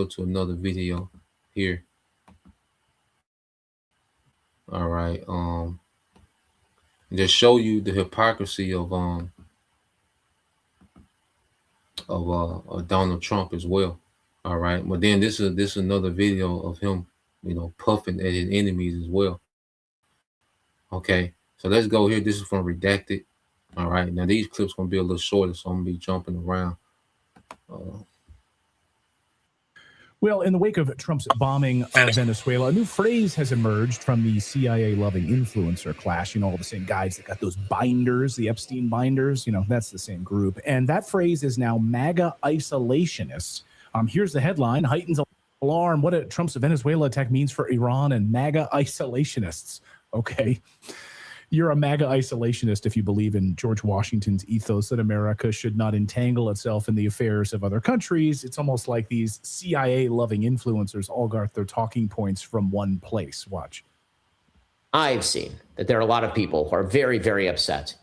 to another video here. All right, just show you the hypocrisy of Donald Trump as well. All right, but then this is another video of him, puffing at his enemies as well. Okay, so let's go here. This is from Redacted. All right, now these clips gonna be a little shorter, so I'm gonna be jumping around. Well, in the wake of Trump's bombing of Venezuela, a new phrase has emerged from the CIA-loving influencer class. All the same guys that got those binders, the Epstein binders, that's the same group. And that phrase is now MAGA isolationists. Here's the headline: heightens alarm. What Trump's Venezuela attack means for Iran and MAGA isolationists. Okay. You're a MAGA isolationist if you believe in George Washington's ethos that America should not entangle itself in the affairs of other countries. It's almost like these CIA-loving influencers all got their talking points from one place. Watch. I've seen that there are a lot of people who are very, very upset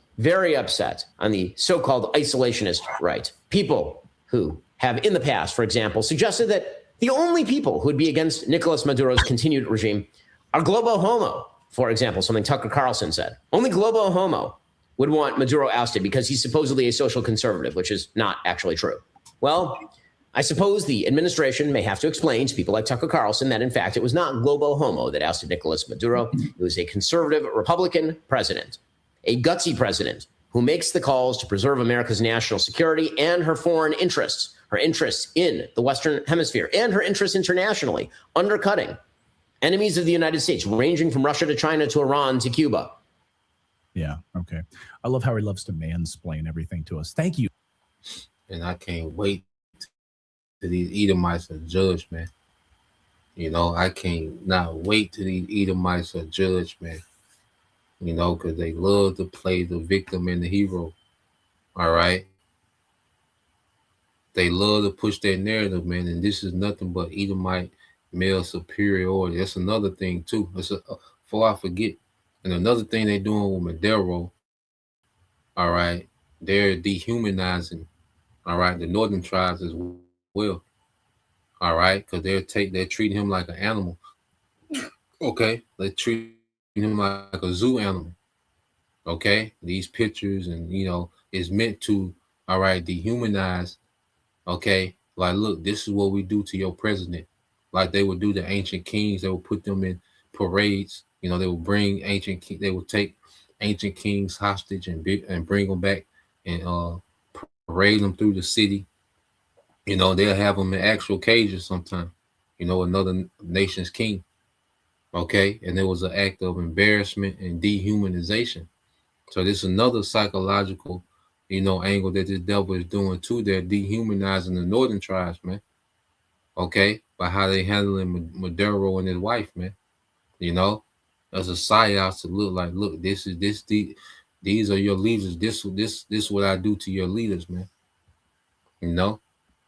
on the so-called isolationist right. People who have in the past, for example, suggested that the only people who would be against Nicolas Maduro's continued regime are globo homo. For example, something Tucker Carlson said. Only globo homo would want Maduro ousted because he's supposedly a social conservative, which is not actually true. Well, I suppose the administration may have to explain to people like Tucker Carlson that, in fact, it was not globo homo that ousted Nicolas Maduro. It was a conservative Republican president, a gutsy president who makes the calls to preserve America's national security and her foreign interests, her interests in the Western Hemisphere and her interests internationally, undercutting enemies of the United States, ranging from Russia to China to Iran to Cuba. Yeah, okay. I love how he loves to mansplain everything to us. Thank you. And I can't wait till these Edomites are judged, man. I can't not wait till these Edomites are judged, man. Because they love to play the victim and the hero. All right? They love to push their narrative, man. And this is nothing but Edomite male superiority. That's another thing too. Before I forget, and another thing they're doing with Maduro, all right, they're dehumanizing, all right, the northern tribes as well, all right, because they're treating him like an animal. Okay, they're treating him like a zoo animal. Okay, these pictures and is meant to, all right, dehumanize. Okay, like look, this is what we do to your president. Like they would do the ancient kings. They would put them in parades. They would bring they would take ancient kings hostage and bring them back and parade them through the city. They'll have them in actual cages sometimes. Another nation's king. Okay, and it was an act of embarrassment and dehumanization. So this is another psychological, angle that this devil is doing too. They're dehumanizing the northern tribes, man. Okay, by how they handling Maduro and his wife, man. As a psyop to look, these are your leaders. This what I do to your leaders, man.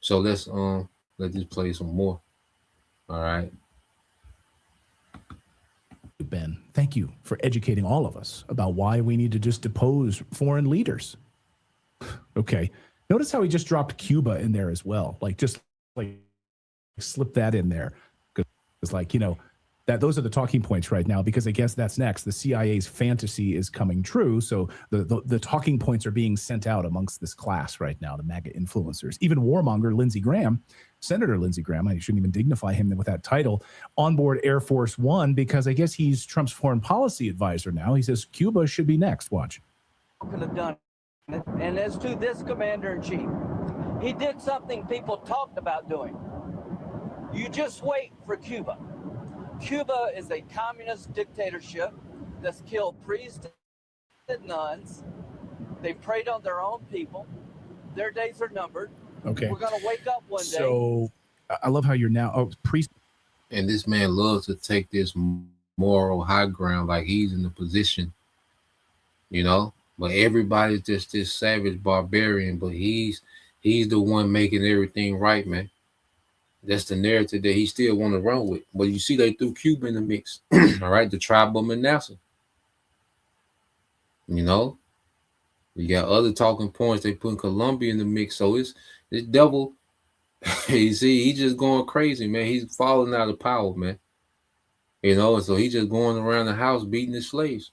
So let's let this play some more. All right. Ben, thank you for educating all of us about why we need to just depose foreign leaders. Okay. Notice how he just dropped Cuba in there as well. Just slip that in there. It's that those are the talking points right now, because I guess that's next. The CIA's fantasy is coming true. So the talking points are being sent out amongst this class right now, the MAGA influencers. Even warmonger Lindsey Graham, Senator Lindsey Graham, I shouldn't even dignify him with that title, on board Air Force One, because I guess he's Trump's foreign policy advisor now. He says Cuba should be next. Watch. Could have done it. And as to this commander-in-chief, he did something people talked about doing. You just wait for Cuba. Cuba is a communist dictatorship that's killed priests and nuns. They preyed on their own people. Their days are numbered. Okay. We're going to wake up one day. So I love how you're now, priest. And this man loves to take this moral high ground like he's in the position, but everybody's just this savage barbarian, but he's the one making everything right, man. That's the narrative that he still want to run with. But you see, they threw Cuba in the mix. All right, the tribe of Manasseh. You know, you got other talking points. They put Colombia in the mix. So it's this devil. You see, he just going crazy, man. He's falling out of power, man. You know, and so he just going around the house beating his slaves.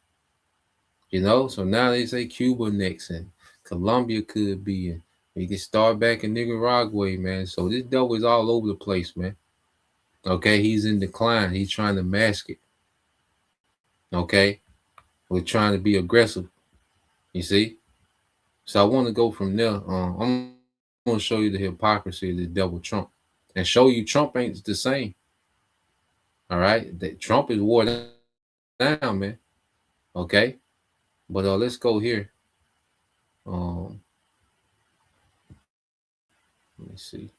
You know, so now they say Cuba next, and Colombia could be, and we can start back in Nicaragua, man. So this devil is all over the place, man. Okay, he's in decline. He's trying to mask it. Okay, we're trying to be aggressive. You see, so I want to go from there. I'm going to show you the hypocrisy of the devil Trump, and show you Trump ain't the same. All right, that Trump is wore down, man. Okay, but let's go here. Let me see.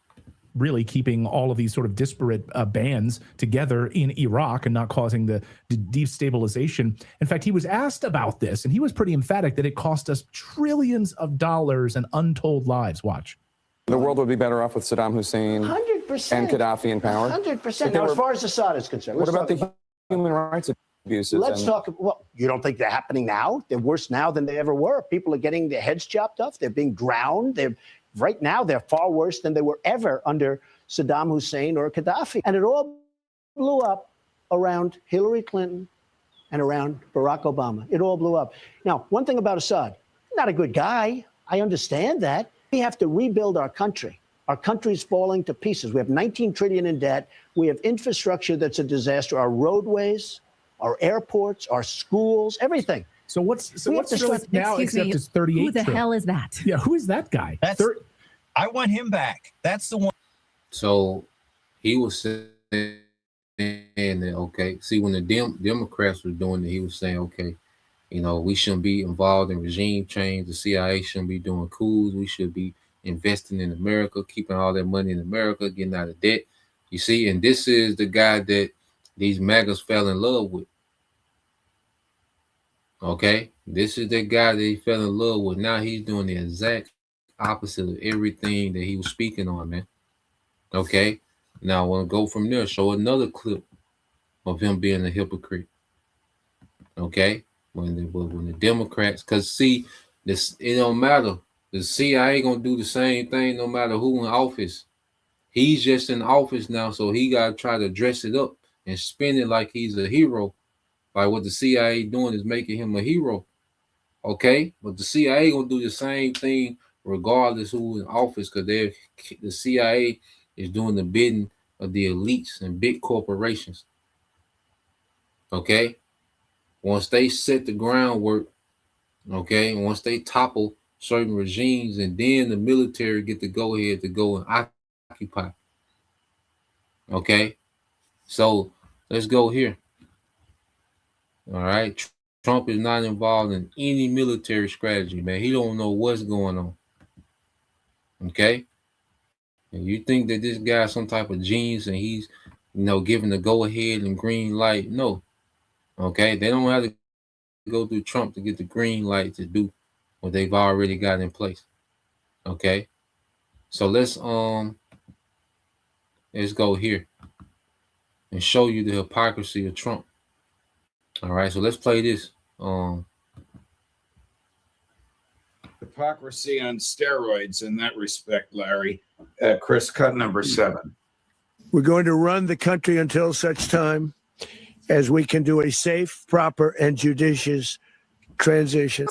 Really keeping all of these sort of disparate bands together in Iraq and not causing the destabilization. In fact, he was asked about this, and he was pretty emphatic that it cost us trillions of dollars and untold lives. Watch. The world would be better off with Saddam Hussein 100%. and Gaddafi in power. 100%. Now, as far as Assad is concerned, what about the human rights abuses? Let's talk. Well, you don't think they're happening now? They're worse now than they ever were. People are getting their heads chopped off. They're being drowned. Right now, they're far worse than they were ever under Saddam Hussein or Gaddafi. And it all blew up around Hillary Clinton and around Barack Obama. It all blew up. Now, one thing about Assad, not a good guy. I understand that. We have to rebuild our country. Our country's falling to pieces. We have 19 trillion in debt. We have infrastructure that's a disaster. Our roadways, our airports, our schools, everything. So what's really now except it's 38 Who the trillion. hell is that? Yeah, who is that guy? I want him back. That's the one. So he was saying that, okay, see, when the Democrats were doing it, he was saying, okay, you know, we shouldn't be involved in regime change. The CIA shouldn't be doing coups. We should be investing in America, keeping all that money in America, getting out of debt. You see, and this is the guy that these MAGAs fell in love with. Okay, this is the guy that he fell in love with. Now he's doing the exact opposite of everything that he was speaking on, man. Okay, now I want to go from there. Show another clip of him being a hypocrite. Okay, when the Democrats, because see, this, it don't matter. The CIA gonna do the same thing no matter who in office. He's just in office now, so he gotta try to dress it up and spin it like he's a hero. Like what the CIA doing is making him a hero. Okay, but the CIA gonna do the same thing regardless who's in office, because the CIA is doing the bidding of the elites and big corporations. Okay, once they set the groundwork, okay, once they topple certain regimes, and then the military get the go ahead to go and occupy. Okay, so let's go here. All right, Trump is not involved in any military strategy, man. He don't know what's going on. Okay, and you think that this guy's some type of genius and he's, you know, giving the go ahead and green light? No. Okay, they don't have to go through Trump to get the green light to do what they've already got in place. Okay, so let's go here and show you the hypocrisy of Trump. All right, so let's play this. Hypocrisy on steroids in that respect, Larry. Chris, cut number 7. We're going to run the country until such time as we can do a safe, proper, and judicious transition.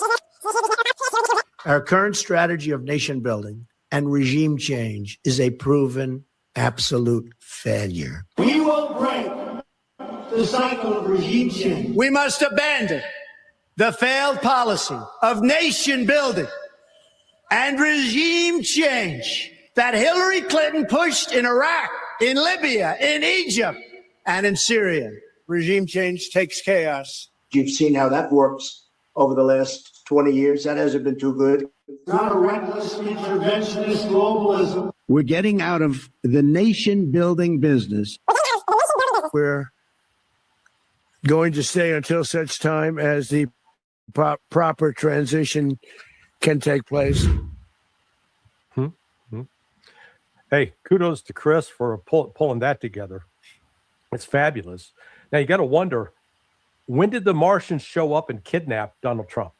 Our current strategy of nation building and regime change is a proven absolute failure. We will break the cycle of regime change. We must abandon the failed policy of nation building and regime change that Hillary Clinton pushed in Iraq, in Libya, in Egypt, and in Syria. Regime change takes chaos. You've seen how that works over the last 20 years. That hasn't been too good. It's not a reckless interventionist globalism. We're getting out of the nation building business. We're going to stay until such time as the proper transition can take place. Hey, kudos to Chris for pulling that together. It's fabulous. Now you got to wonder, when did the Martians show up and kidnap Donald Trump?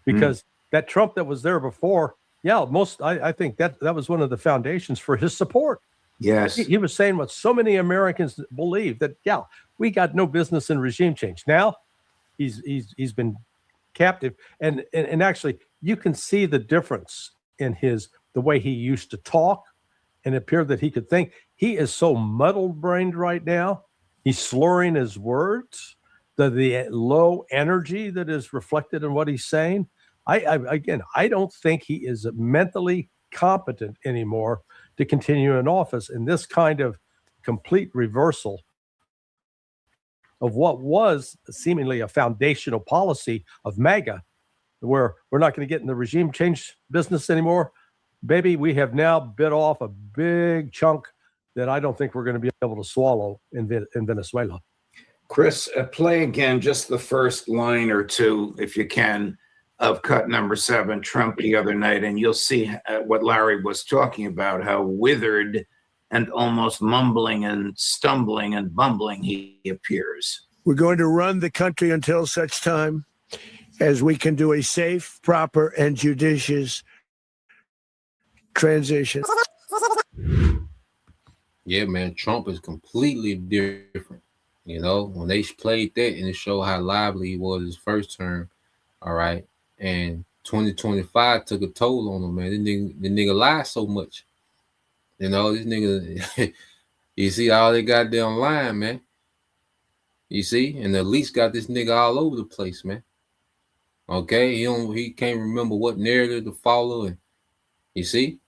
Because that Trump that was there before, I think that was one of the foundations for his support. Yes. He was saying what so many Americans believe, that, we got no business in regime change. Now he's been captive. And actually, you can see the difference in the way he used to talk and appear that he could think. He is so muddle-brained right now. He's slurring his words. The low energy that is reflected in what he's saying. I don't think he is mentally competent anymore to continue in office. And this kind of complete reversal of what was seemingly a foundational policy of MAGA, where we're not going to get in the regime change business anymore. Baby, we have now bit off a big chunk that I don't think we're going to be able to swallow in Venezuela. Chris, play again just the first line or two, if you can, of cut number 7, Trump the other night, and you'll see what Larry was talking about, how withered and almost mumbling and stumbling and bumbling he appears. We're going to run the country until such time as we can do a safe, proper, and judicious transition. Yeah, man, Trump is completely different. When they played that and it showed how lively he was his first term, all right, and 2025 took a toll on him, man. The nigga lied so much. This nigga, you see all they goddamn lying, man. You see, and the elites got this nigga all over the place, man. Okay, he can't remember what narrative to follow, and you see,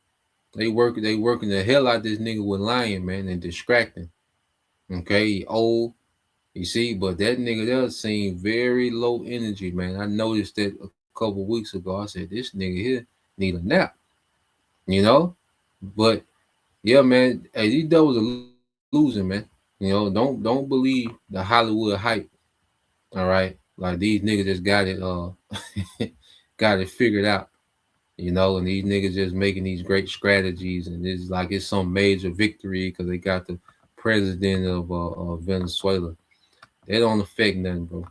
they working the hell out this nigga with lying, man, and distracting. Okay, he old, you see, but that nigga does seem very low energy, man. I noticed that a couple weeks ago. I said, this nigga here need a nap, But yeah, man, hey, these devils are losing, man. Don't believe the Hollywood hype. All right, like these niggas just got it, got it figured out. And these niggas just making these great strategies, and it's like it's some major victory because they got the president of Venezuela. They don't affect nothing, bro.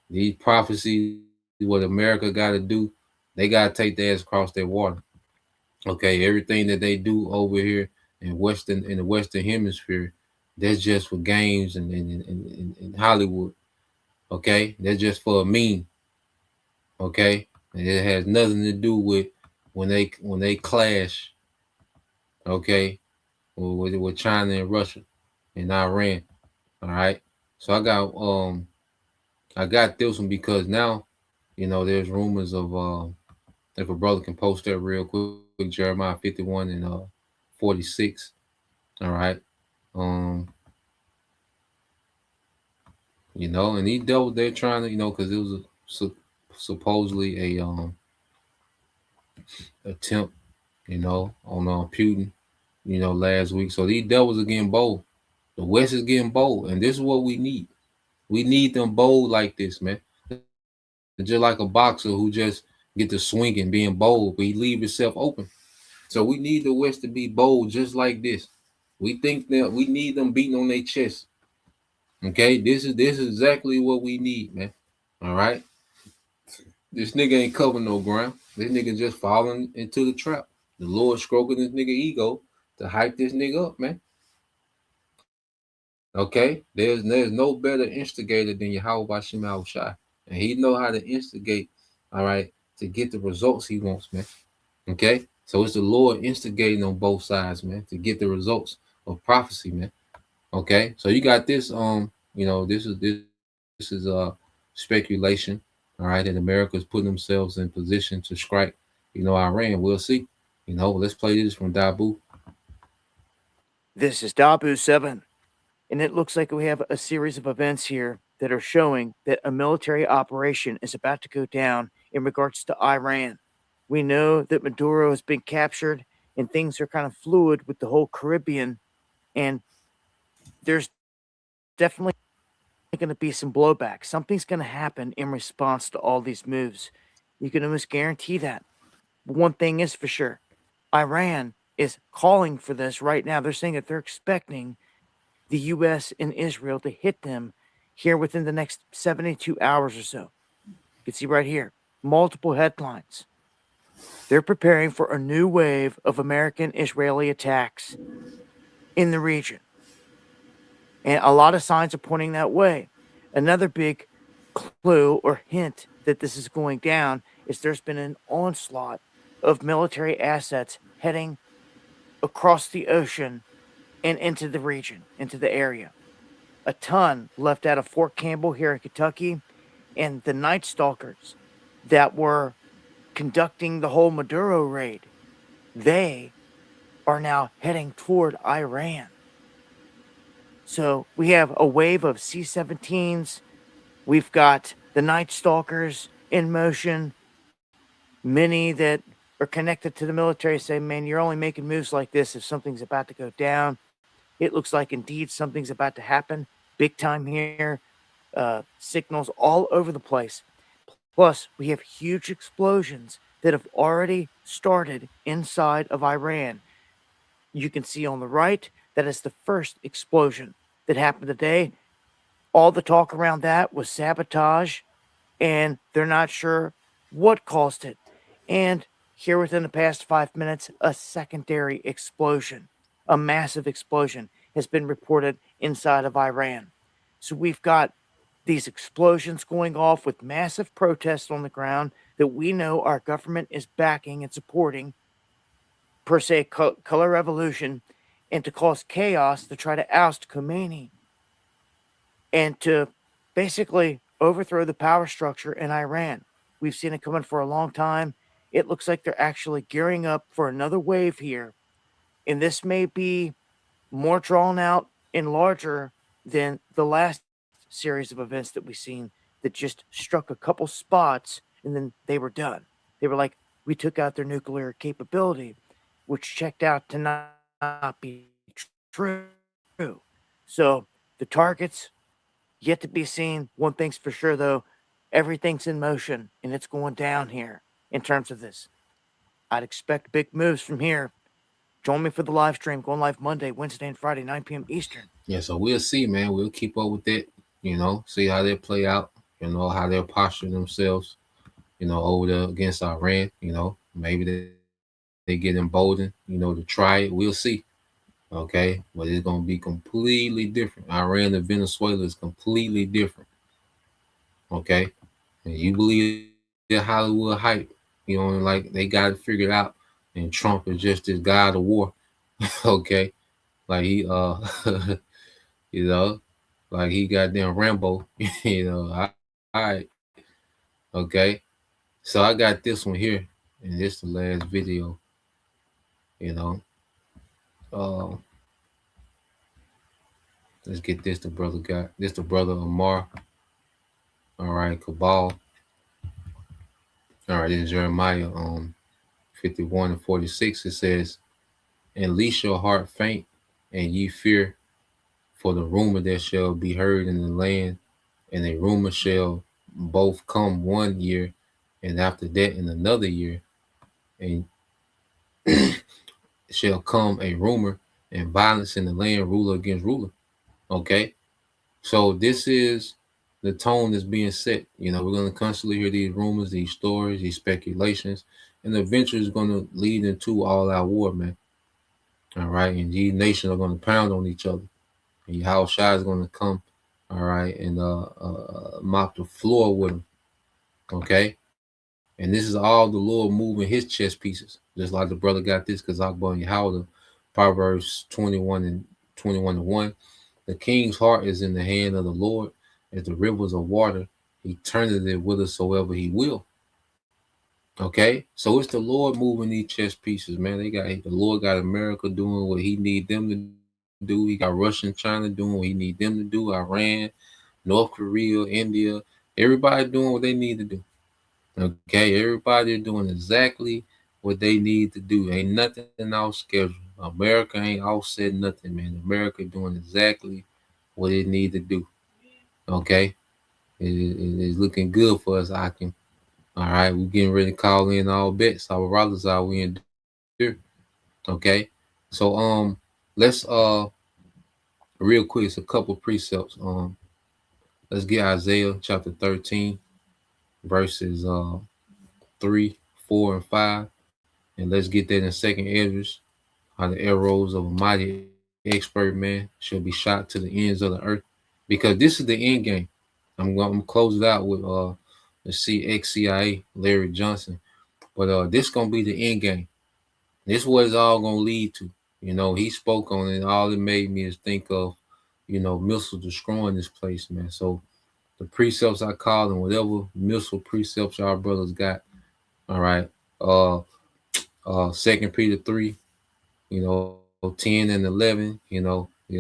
These prophecies, what America got to do, they got to take their ass across that water. Okay, everything that they do over here in the Western Hemisphere, that's just for games and in Hollywood. Okay, that's just for a meme. Okay, and it has nothing to do with when they clash. Okay, with China and Russia and Iran. All right, so I got this one because now, there's rumors of if a brother can post that real quick, Jeremiah 51 and 46. All right, and these devils, they're trying to, because it was supposedly a attempt, on Putin, last week. So these devils are getting bold. The West is getting bold, and this is what we need. We need them bold like this, man. Just like a boxer who just get to swinging, being bold, but he leave himself open. So we need the West to be bold just like this. We think that we need them beating on their chest. Okay, this is exactly what we need, man. All right. This nigga ain't covering no ground. This nigga just falling into the trap. The Lord stroking this nigga ego to hype this nigga up, man. Okay, there's no better instigator than Yahweh Bashim Al-Shai. And he know how to instigate, all right, to get the results he wants, man. Okay, so it's the Lord instigating on both sides, man, to get the results of prophecy, man. Okay, so you got this, this is speculation, all right, and America's putting themselves in position to strike, Iran. We'll see. Let's play this from Dabu. This is Dabu 7. And it looks like we have a series of events here that are showing that a military operation is about to go down in regards to Iran. We know that Maduro has been captured and things are kind of fluid with the whole Caribbean. And there's definitely going to be some blowback. Something's going to happen in response to all these moves. You can almost guarantee that. But one thing is for sure. Iran is calling for this right now. They're saying that they're expecting the U.S. and Israel to hit them here within the next 72 hours or so. You can see right here, multiple headlines. They're preparing for a new wave of American-Israeli attacks in the region. And a lot of signs are pointing that way. Another big clue or hint that this is going down is there's been an onslaught of military assets heading across the ocean and into the region, into the area. A ton left out of Fort Campbell here in Kentucky, and the Night Stalkers that were conducting the whole Maduro raid, they are now heading toward Iran. So we have a wave of C-17s. We've got the Night Stalkers in motion. Many that are connected to the military say, man, you're only making moves like this if something's about to go down. It looks like indeed something's about to happen. Big time here. Signals all over the place. Plus, we have huge explosions that have already started inside of Iran. You can see on the right, that is the first explosion that happened today. All the talk around that was sabotage, and they're not sure what caused it. And here within the past 5 minutes, a secondary explosion, a massive explosion, has been reported inside of Iran. So we've got these explosions going off with massive protests on the ground that we know our government is backing and supporting, per se, color revolution, and to cause chaos to try to oust Khomeini and to basically overthrow the power structure in Iran. We've seen it coming for a long time. It looks like they're actually gearing up for another wave here. And this may be more drawn out and larger than the last series of events that we've seen that just struck a couple spots and then they were done. They were like, we took out their nuclear capability, which checked out to not be true. So the targets yet to be seen. One thing's for sure, though, everything's in motion and it's going down here in terms of this. I'd expect big moves from here. Join me for the live stream, going live Monday, Wednesday, and Friday, 9 p.m. Eastern. Yeah, so we'll see, man. We'll keep up with it, see how they play out, how they'll posture themselves, over there against Iran, maybe they get emboldened, to try it. We'll see. Okay, but it's going to be completely different. Iran and Venezuela is completely different. Okay, and you believe the Hollywood hype, like they got it figured out, and Trump is just this god of war. Okay, like he, like he goddamn Rambo. All right, okay. So I got this one here, and this is the last video. Let's get this. The brother got this. The brother Amar. All right, Cabal. All right, this is Jeremiah 51 and 46. It says, "And lest your heart faint, and ye fear, for the rumor that shall be heard in the land, and a rumor shall both come 1 year, and after that in another year, and shall come a rumor and violence in the land, ruler against ruler." Okay, so this is the tone that's being set. We're going to constantly hear these rumors, these stories, these speculations, and eventually it's going to lead into all-out war, man. All right, and these nations are going to pound on each other, and Yahushua is going to come, all right, and mop the floor with them. Okay, and this is all the Lord moving his chess pieces, just like the brother got this, because Akbar and Yahweh, Proverbs 21 and 1. The king's heart is in the hand of the Lord, as the rivers of water. He turneth it whithersoever he will. Okay, so it's the Lord moving these chess pieces, man. The Lord got America doing what he need them to do. He got Russia and China doing what he need them to do. Iran, North Korea, India, everybody doing what they need to do. Okay, everybody doing exactly what they need to do. Ain't nothing off schedule. America ain't offset nothing, man. America doing exactly what it need to do. Okay, it is looking good for us, Akim. All right, we're getting ready to call in all bets. Our brothers are we in here. Okay, so let's real quick, it's a couple precepts. Let's get Isaiah chapter 13, verses 3, 4, and 5, and let's get that in Second Esdras. How the arrows of a mighty expert man shall be shot to the ends of the earth, because this is the end game. I'm gonna close it out with the ex-CIA Larry Johnson, but this gonna be the end game. This is what it's all gonna lead to. You know, he spoke on it. All it made me is think of, missiles destroying this place, man. So the precepts I call them, whatever missile precepts our brothers got. All right. 2 Peter 3, 10 and 11,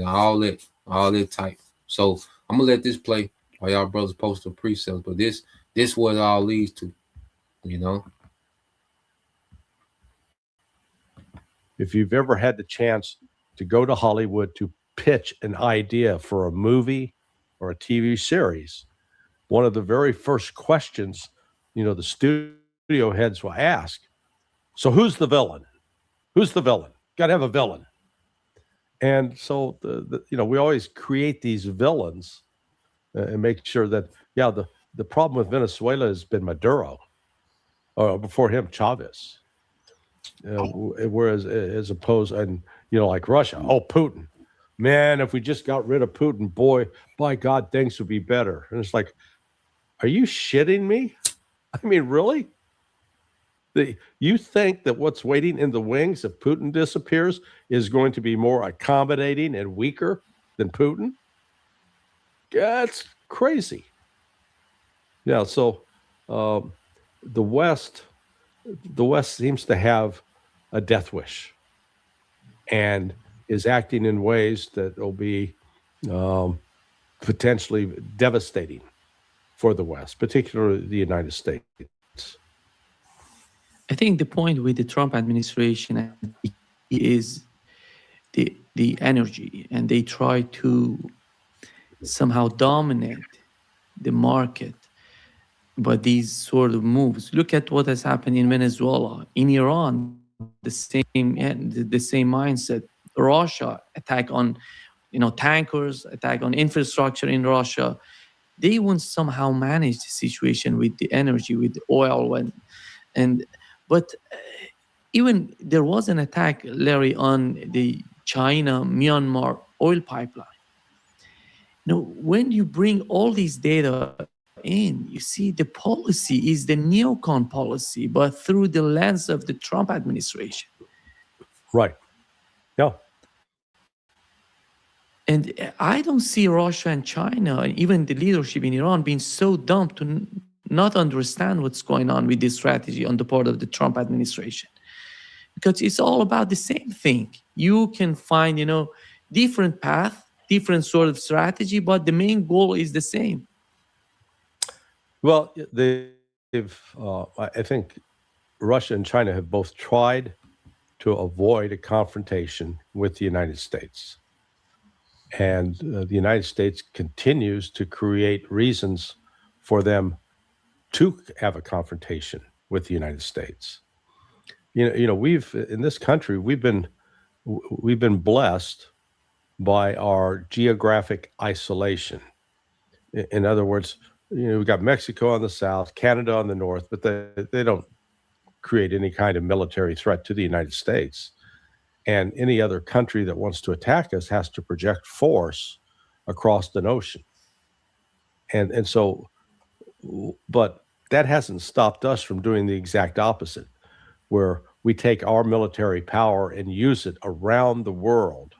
all that type. So I'm gonna let this play while y'all brothers post the precepts, but this what it all leads to, If you've ever had the chance to go to Hollywood to pitch an idea for a movie or a TV series, one of the very first questions, the studio heads will ask, so who's the villain? Who's the villain? Got to have a villain. And so, we always create these villains and make sure that, the problem with Venezuela has been Maduro, or before him, Chavez. Whereas, as opposed, and, like Russia, Putin. Man, if we just got rid of Putin, boy, by God, things would be better. And it's like, are you shitting me? I mean, really? You think that what's waiting in the wings if Putin disappears is going to be more accommodating and weaker than Putin? That's crazy. Yeah, so the West seems to have a death wish and is acting in ways that will be potentially devastating for the West, particularly the United States. I think the point with the Trump administration is the energy, and they try to somehow dominate the market by these sort of moves. Look at what has happened in Venezuela, in Iran, the same mindset. Russia, attack on tankers, attack on infrastructure in Russia. They won't somehow manage the situation with the energy, with the oil, but even there was an attack, Larry, on the China-Myanmar oil pipeline. When you bring all these data in, you see the policy is the neocon policy, but through the lens of the Trump administration. Right. Yeah. And I don't see Russia and China, even the leadership in Iran, being so dumb to not understand what's going on with this strategy on the part of the Trump administration. Because it's all about the same thing. You can find, different path, different sort of strategy, but the main goal is the same. Well, I think Russia and China have both tried to avoid a confrontation with the United States. And the United States continues to create reasons for them to have a confrontation with the United States. We've in this country we've been blessed by our geographic isolation. In other words, we've got Mexico on the south, Canada on the north, but they don't create any kind of military threat to the United States. And any other country that wants to attack us has to project force across an ocean. And so, but that hasn't stopped us from doing the exact opposite, where we take our military power and use it around the world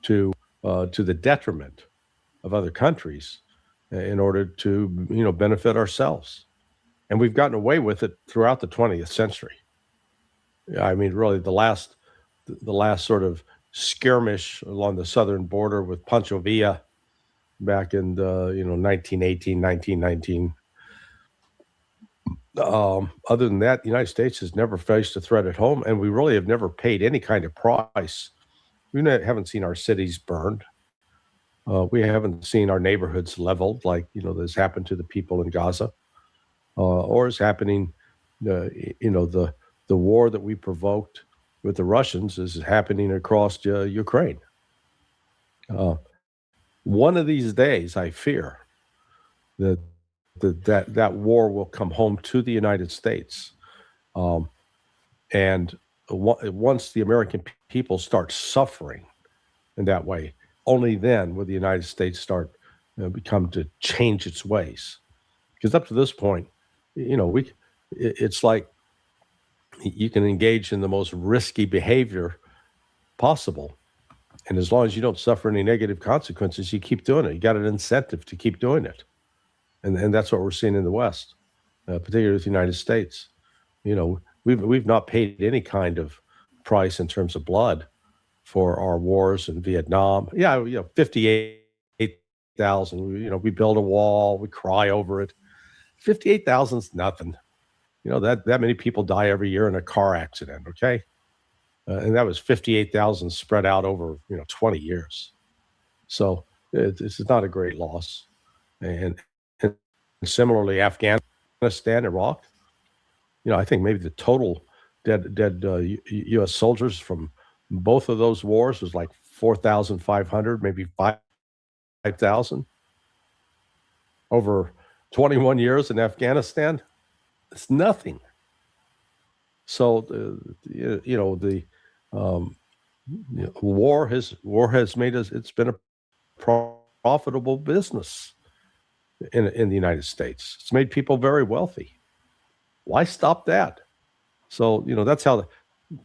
to the detriment of other countries in order to benefit ourselves. And we've gotten away with it throughout the 20th century. I mean, really, the last sort of skirmish along the southern border with Pancho Villa back in the 1918, 1919. Other than that, the United States has never faced a threat at home, and we really have never paid any kind of price. We haven't seen our cities burned. We haven't seen our neighborhoods leveled like this happened to the people in Gaza, or is happening. The war that we provoked with the Russians is happening across Ukraine. One of these days, I fear that war will come home to the United States. And once the American people start suffering in that way, only then will the United States start become to change its ways. Because up to this point, it's like you can engage in the most risky behavior possible. And as long as you don't suffer any negative consequences, you keep doing it. You got an incentive to keep doing it. And that's what we're seeing in the West, particularly with the United States. We've not paid any kind of price in terms of blood for our wars in Vietnam. 58,000. We build a wall, we cry over it. 58,000 is nothing. That many people die every year in a car accident. Okay, and that was 58,000 spread out over 20 years. So this is not a great loss. And similarly, Afghanistan, Iraq. I think maybe the total dead U.S. soldiers from both of those wars was like 4,500, maybe 5,000 over 21 years in Afghanistan. It's nothing. So the war has made us. It's been a profitable business in the United States. It's made people very wealthy. Why stop that? So that's how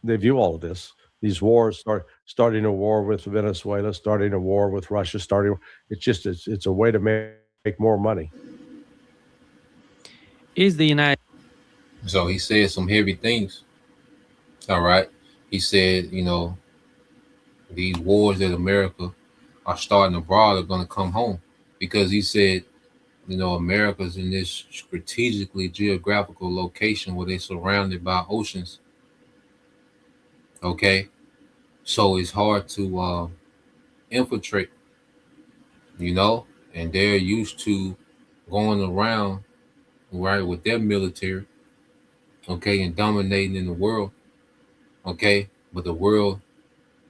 they view all of this. These wars, starting a war with Venezuela, starting a war with Russia, it's a way to make more money. Is the United So he said some heavy things. All right. He said, these wars that America are starting abroad are going to come home, because he said, America's in this strategically geographical location where they're surrounded by oceans. Okay. So it's hard to infiltrate, and they're used to going around, right, with their military, okay, and dominating in the world, okay, but the world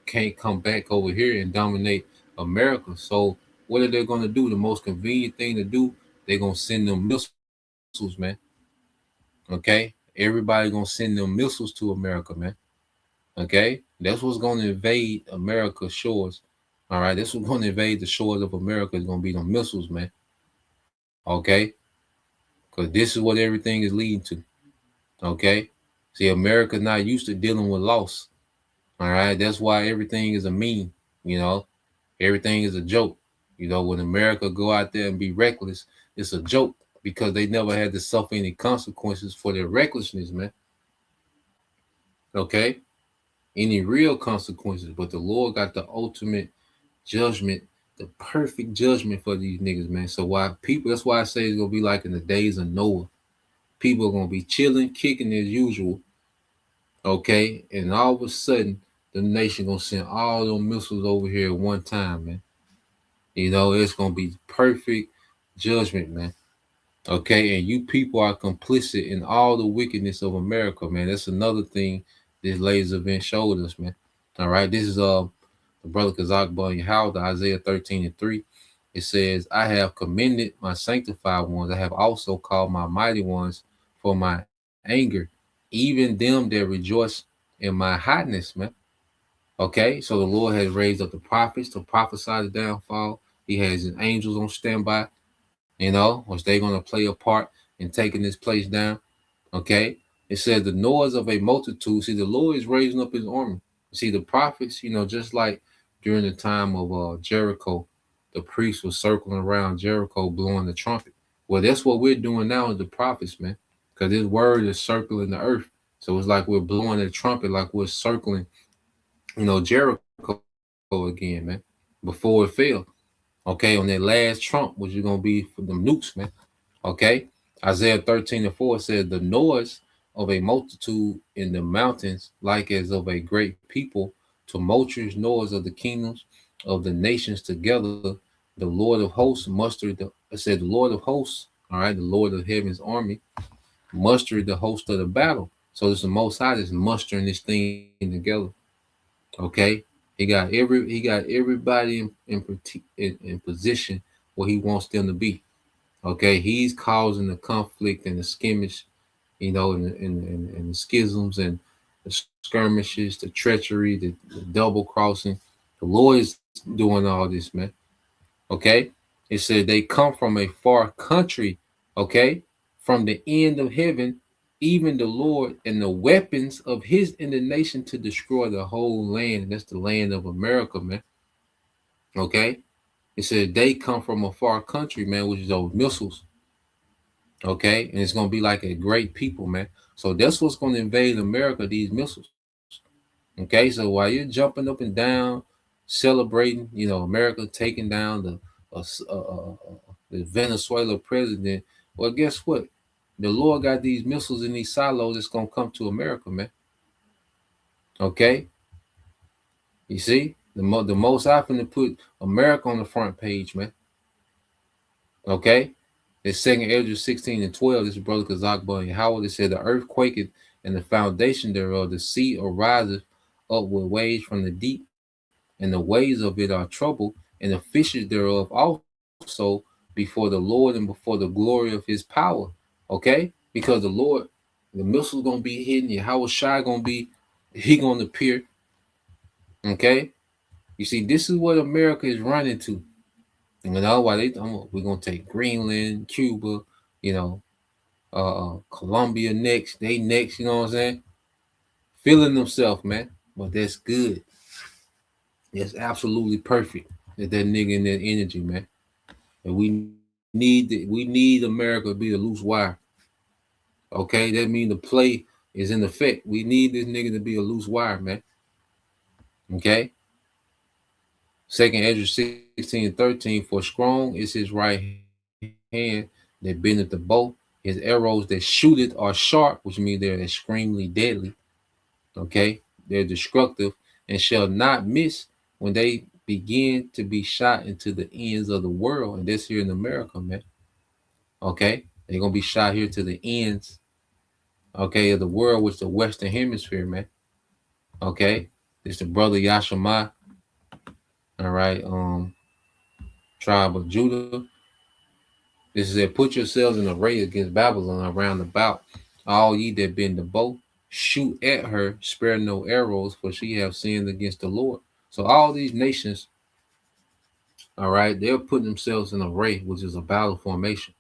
can't come back over here and dominate America. So what are they going to do? The most convenient thing to do, they're going to send them missiles, man. Okay, everybody going to send them missiles to America, man. Okay, that's what's going to invade America's shores. All right, that's what's going to invade the shores of America. Is going to be them missiles, man. Okay, because this is what everything is leading to. Okay, see, America's not used to dealing with loss. All right, that's why everything is a meme. Everything is a joke. When America go out there and be reckless, it's a joke, because they never had to suffer any consequences for their recklessness, man. Okay, any real consequences, but the Lord got the ultimate judgment, the perfect judgment for these niggas, man. So that's why I say it's gonna be like in the days of Noah. People are gonna be chilling, kicking as usual. Okay, and all of a sudden, the nation gonna send all those missiles over here at one time, man. It's gonna be perfect judgment, man. Okay, and you people are complicit in all the wickedness of America, man. That's another thing this latest event showed us, man. All right, this is the brother Kazak Yahweh, Isaiah 13:3. It says, I have commended my sanctified ones. I have also called my mighty ones for my anger, even them that rejoice in my hotness, man. Okay, so the Lord has raised up the prophets to prophesy the downfall. He has his angels on standby, which they're going to play a part in taking this place down. Okay, it says the noise of a multitude. See, the Lord is raising up his army. See, the prophets, just like during the time of Jericho, the priests were circling around Jericho blowing the trumpet. Well, that's what we're doing now as the prophets, man, because this word is circling the earth. So it's like we're blowing the trumpet, like we're circling, Jericho again, man, before it fell. Okay, on that last trump, which is going to be for them nukes, man. Okay, Isaiah 13:4 says, the noise of a multitude in the mountains, like as of a great people, tumultuous noise of the kingdoms of the nations together. The Lord of hosts mustered the Lord of hosts, all right, the Lord of heaven's army, mustered the host of the battle. So it's the Most High that's mustering this thing together. Okay, he got everybody in position where he wants them to be. Okay, he's causing the conflict and the skirmish, you know, and the schisms and the skirmishes, the treachery, the double crossing. The Lord is doing all this, man. Okay, it said they come from a far country. Okay, from the end of heaven, even the Lord and the weapons of his indignation to destroy the whole land. That's the land of America, man. Okay, it said they come from a far country, man, which is those missiles. Okay, and it's gonna be like a great people, man. So that's what's gonna invade America, these missiles. Okay, so while you're jumping up and down, celebrating, you know, America taking down the Venezuela president, well, guess what? The Lord got these missiles in these silos that's gonna come to America, man. Okay, you see, the most often to put America on the front page, man. Okay. It's 2nd Ezra 16 and 12. This is Brother Kazakh and Howard. It said, the earth quaketh and the foundation thereof, the sea ariseth up with waves from the deep, and the waves of it are troubled, and the fishes thereof also before the Lord and before the glory of his power. Okay? Because the Lord, the missile's gonna be hidden, Yahweh Shai he gonna appear. Okay? You see, this is what America is running to. And you know why we're gonna take Greenland, Cuba, you know, Colombia next. They next, you know what I'm saying? Feeling themselves, man. But that's good. That's absolutely perfect. That nigga in that energy, man. And we need America to be the loose wire. Okay, that means the play is in effect. We need this nigga to be a loose wire, man. Okay. 2nd Ezra 16 and 13, for strong is his right hand that bendeth the bow. His arrows that shooteth are sharp, which means they're extremely deadly. Okay, they're destructive and shall not miss when they begin to be shot into the ends of the world. And this here in America, man. Okay, they're gonna be shot here to the ends, okay, of the world, which the Western Hemisphere, man. Okay, it's the brother Yashima. All right, tribe of Judah. This is it. Put yourselves in array against Babylon around about. All ye that bend the bow, shoot at her, spare no arrows, for she have sinned against the Lord. So all these nations, all right, they're putting themselves in array, which is a battle formation.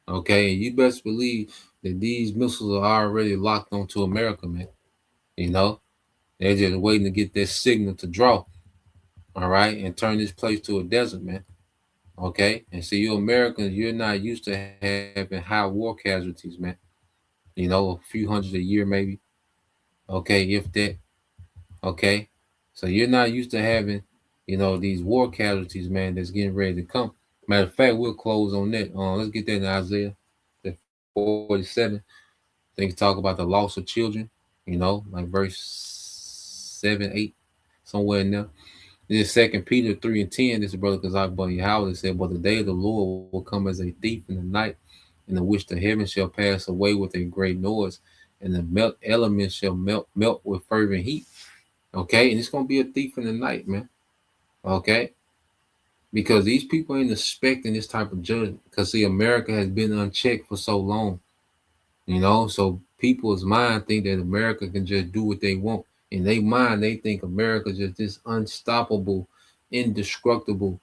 Okay, and you best believe that these missiles are already locked onto America, man. You know, they're just waiting to get that signal to draw. All right, and turn this place to a desert, man. Okay, and see, you Americans, you're not used to having high war casualties, man. You know, a few hundred a year, maybe. Okay, if that. Okay, so you're not used to having, you know, these war casualties, man, that's getting ready to come. Matter of fact, we'll close on that. Let's get that in Isaiah 47. I think talk about the loss of children, you know, like verse 7, 8, somewhere in there. This 2 Peter 3 and 10, this is Brother Kazakh Bunny Howard said, but the day of the Lord will come as a thief in the night, in which the heavens shall pass away with a great noise, and the elements shall melt with fervent heat. Okay, and it's gonna be a thief in the night, man. Okay, because these people ain't expecting this type of judgment. Because see, America has been unchecked for so long, you know. So people's mind think that America can just do what they want. In their mind, they think America just this unstoppable, indestructible,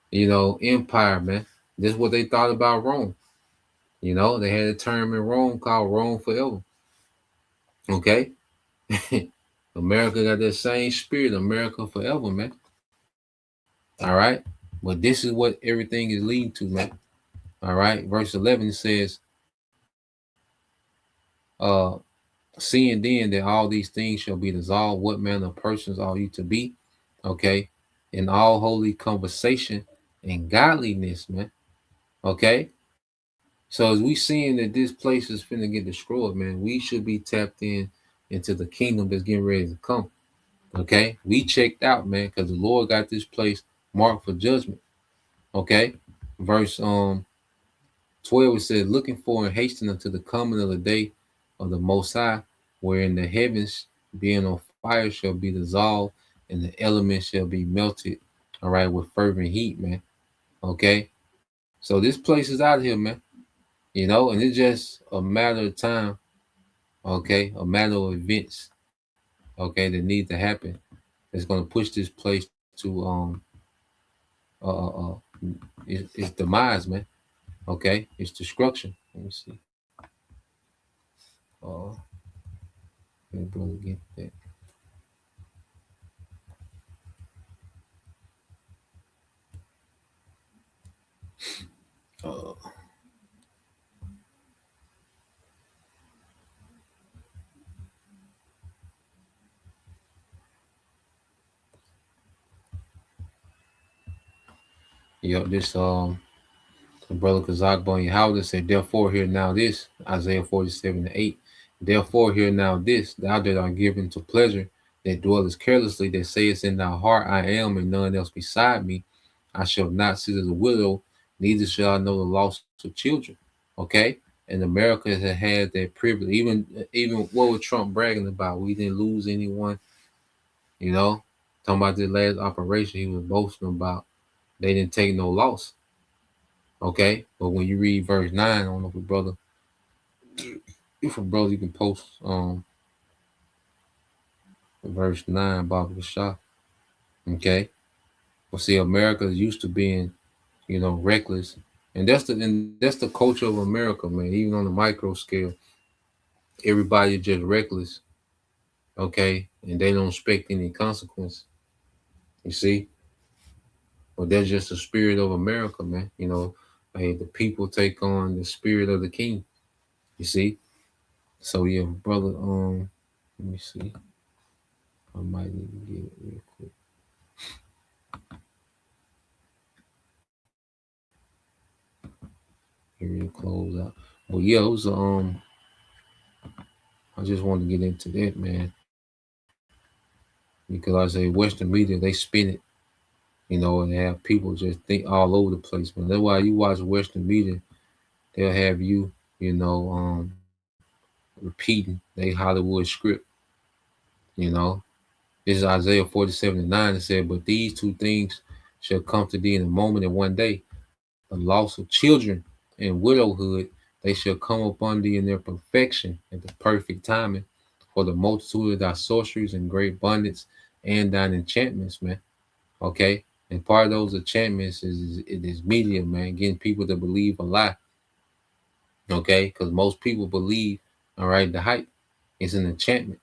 you know, empire, man. This is what they thought about Rome. You know, they had a term in Rome called Rome forever. Okay. America got that same spirit, America forever, man. All right. But this is what everything is leading to, man. All right. Verse 11 says, seeing then that all these things shall be dissolved, what manner of persons are you to be? Okay. In all holy conversation and godliness, man. Okay. So as we seeing that this place is finna get destroyed, man, we should be tapped into the kingdom that's getting ready to come. Okay. We checked out, man, because the Lord got this place marked for judgment. Okay. Verse 12, it says, looking for and hastening unto the coming of the day of the Most High, wherein the heavens being on fire shall be dissolved, and the elements shall be melted, all right, with fervent heat, man. Okay. So this place is out here, man. You know, and it's just a matter of time, okay, a matter of events, okay, that need to happen. It's gonna push this place to its demise, man. Okay, its destruction. Let me see. Let me brother get that. Yep, this brother Kazak Bon Yehuda said, therefore hear now this, Isaiah 47:8. Therefore hear now this, thou that art given to pleasure, that dwellest carelessly, that sayest in thy heart, I am, and none else beside me. I shall not sit as a widow, neither shall I know the loss of children. Okay? And America has had that privilege. Even what was Trump bragging about? We didn't lose anyone. You know? Talking about this last operation he was boasting about. They didn't take no loss. Okay? But when you read verse 9, I don't know if a brother you can post verse 9, Baba Shah. Okay? Well, see, America is used to being, you know, reckless. And that's the culture of America, man. Even on the micro scale, everybody is just reckless. Okay? And they don't expect any consequence. You see? Well, that's just the spirit of America, man. You know, hey, the people take on the spirit of the king. You see? So yeah, brother, let me see. I might need to get it real quick. Here to close out. Well, yeah, it was I just wanted to get into that, man. Because I say Western media, they spin it, you know, and they have people just think all over the place, man. That's why you watch Western media, they'll have you, you know, repeating they Hollywood script. You know. This is Isaiah 47:9. It said, but these two things shall come to thee in a moment and one day. The loss of children and widowhood, they shall come upon thee in their perfection at the perfect timing, for the multitude of thy sorceries and great abundance and thine enchantments, man. Okay? And part of those enchantments is media, man, getting people to believe a lie. Okay? Because most people believe, all right, the hype is an enchantment.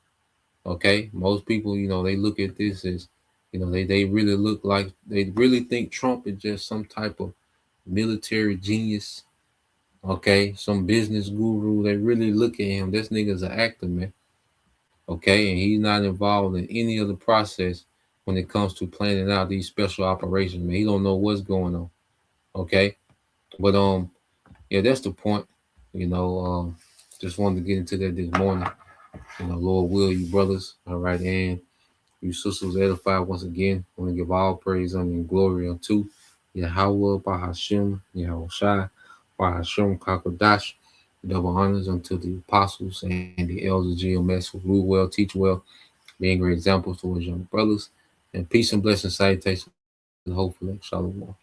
Okay, most people, you know, they look at this as, you know, they really look like they really think Trump is just some type of military genius. Okay, some business guru. They really look at him. This nigga's an actor, man. Okay, and he's not involved in any of the process when it comes to planning out these special operations, man. He don't know what's going on. Okay, but yeah, that's the point. You know, just wanted to get into that this morning. You know, Lord will, you brothers, all right, and you sisters edified once again. I want to give all praise and glory unto Yahweh, Bahashem, Yahushai, Bahashem, Kakodash. Double honors unto the apostles and the elders, GMS, who rule well, teach well, being great examples towards young brothers. And peace and blessing, salutations, and hopefully, shalom.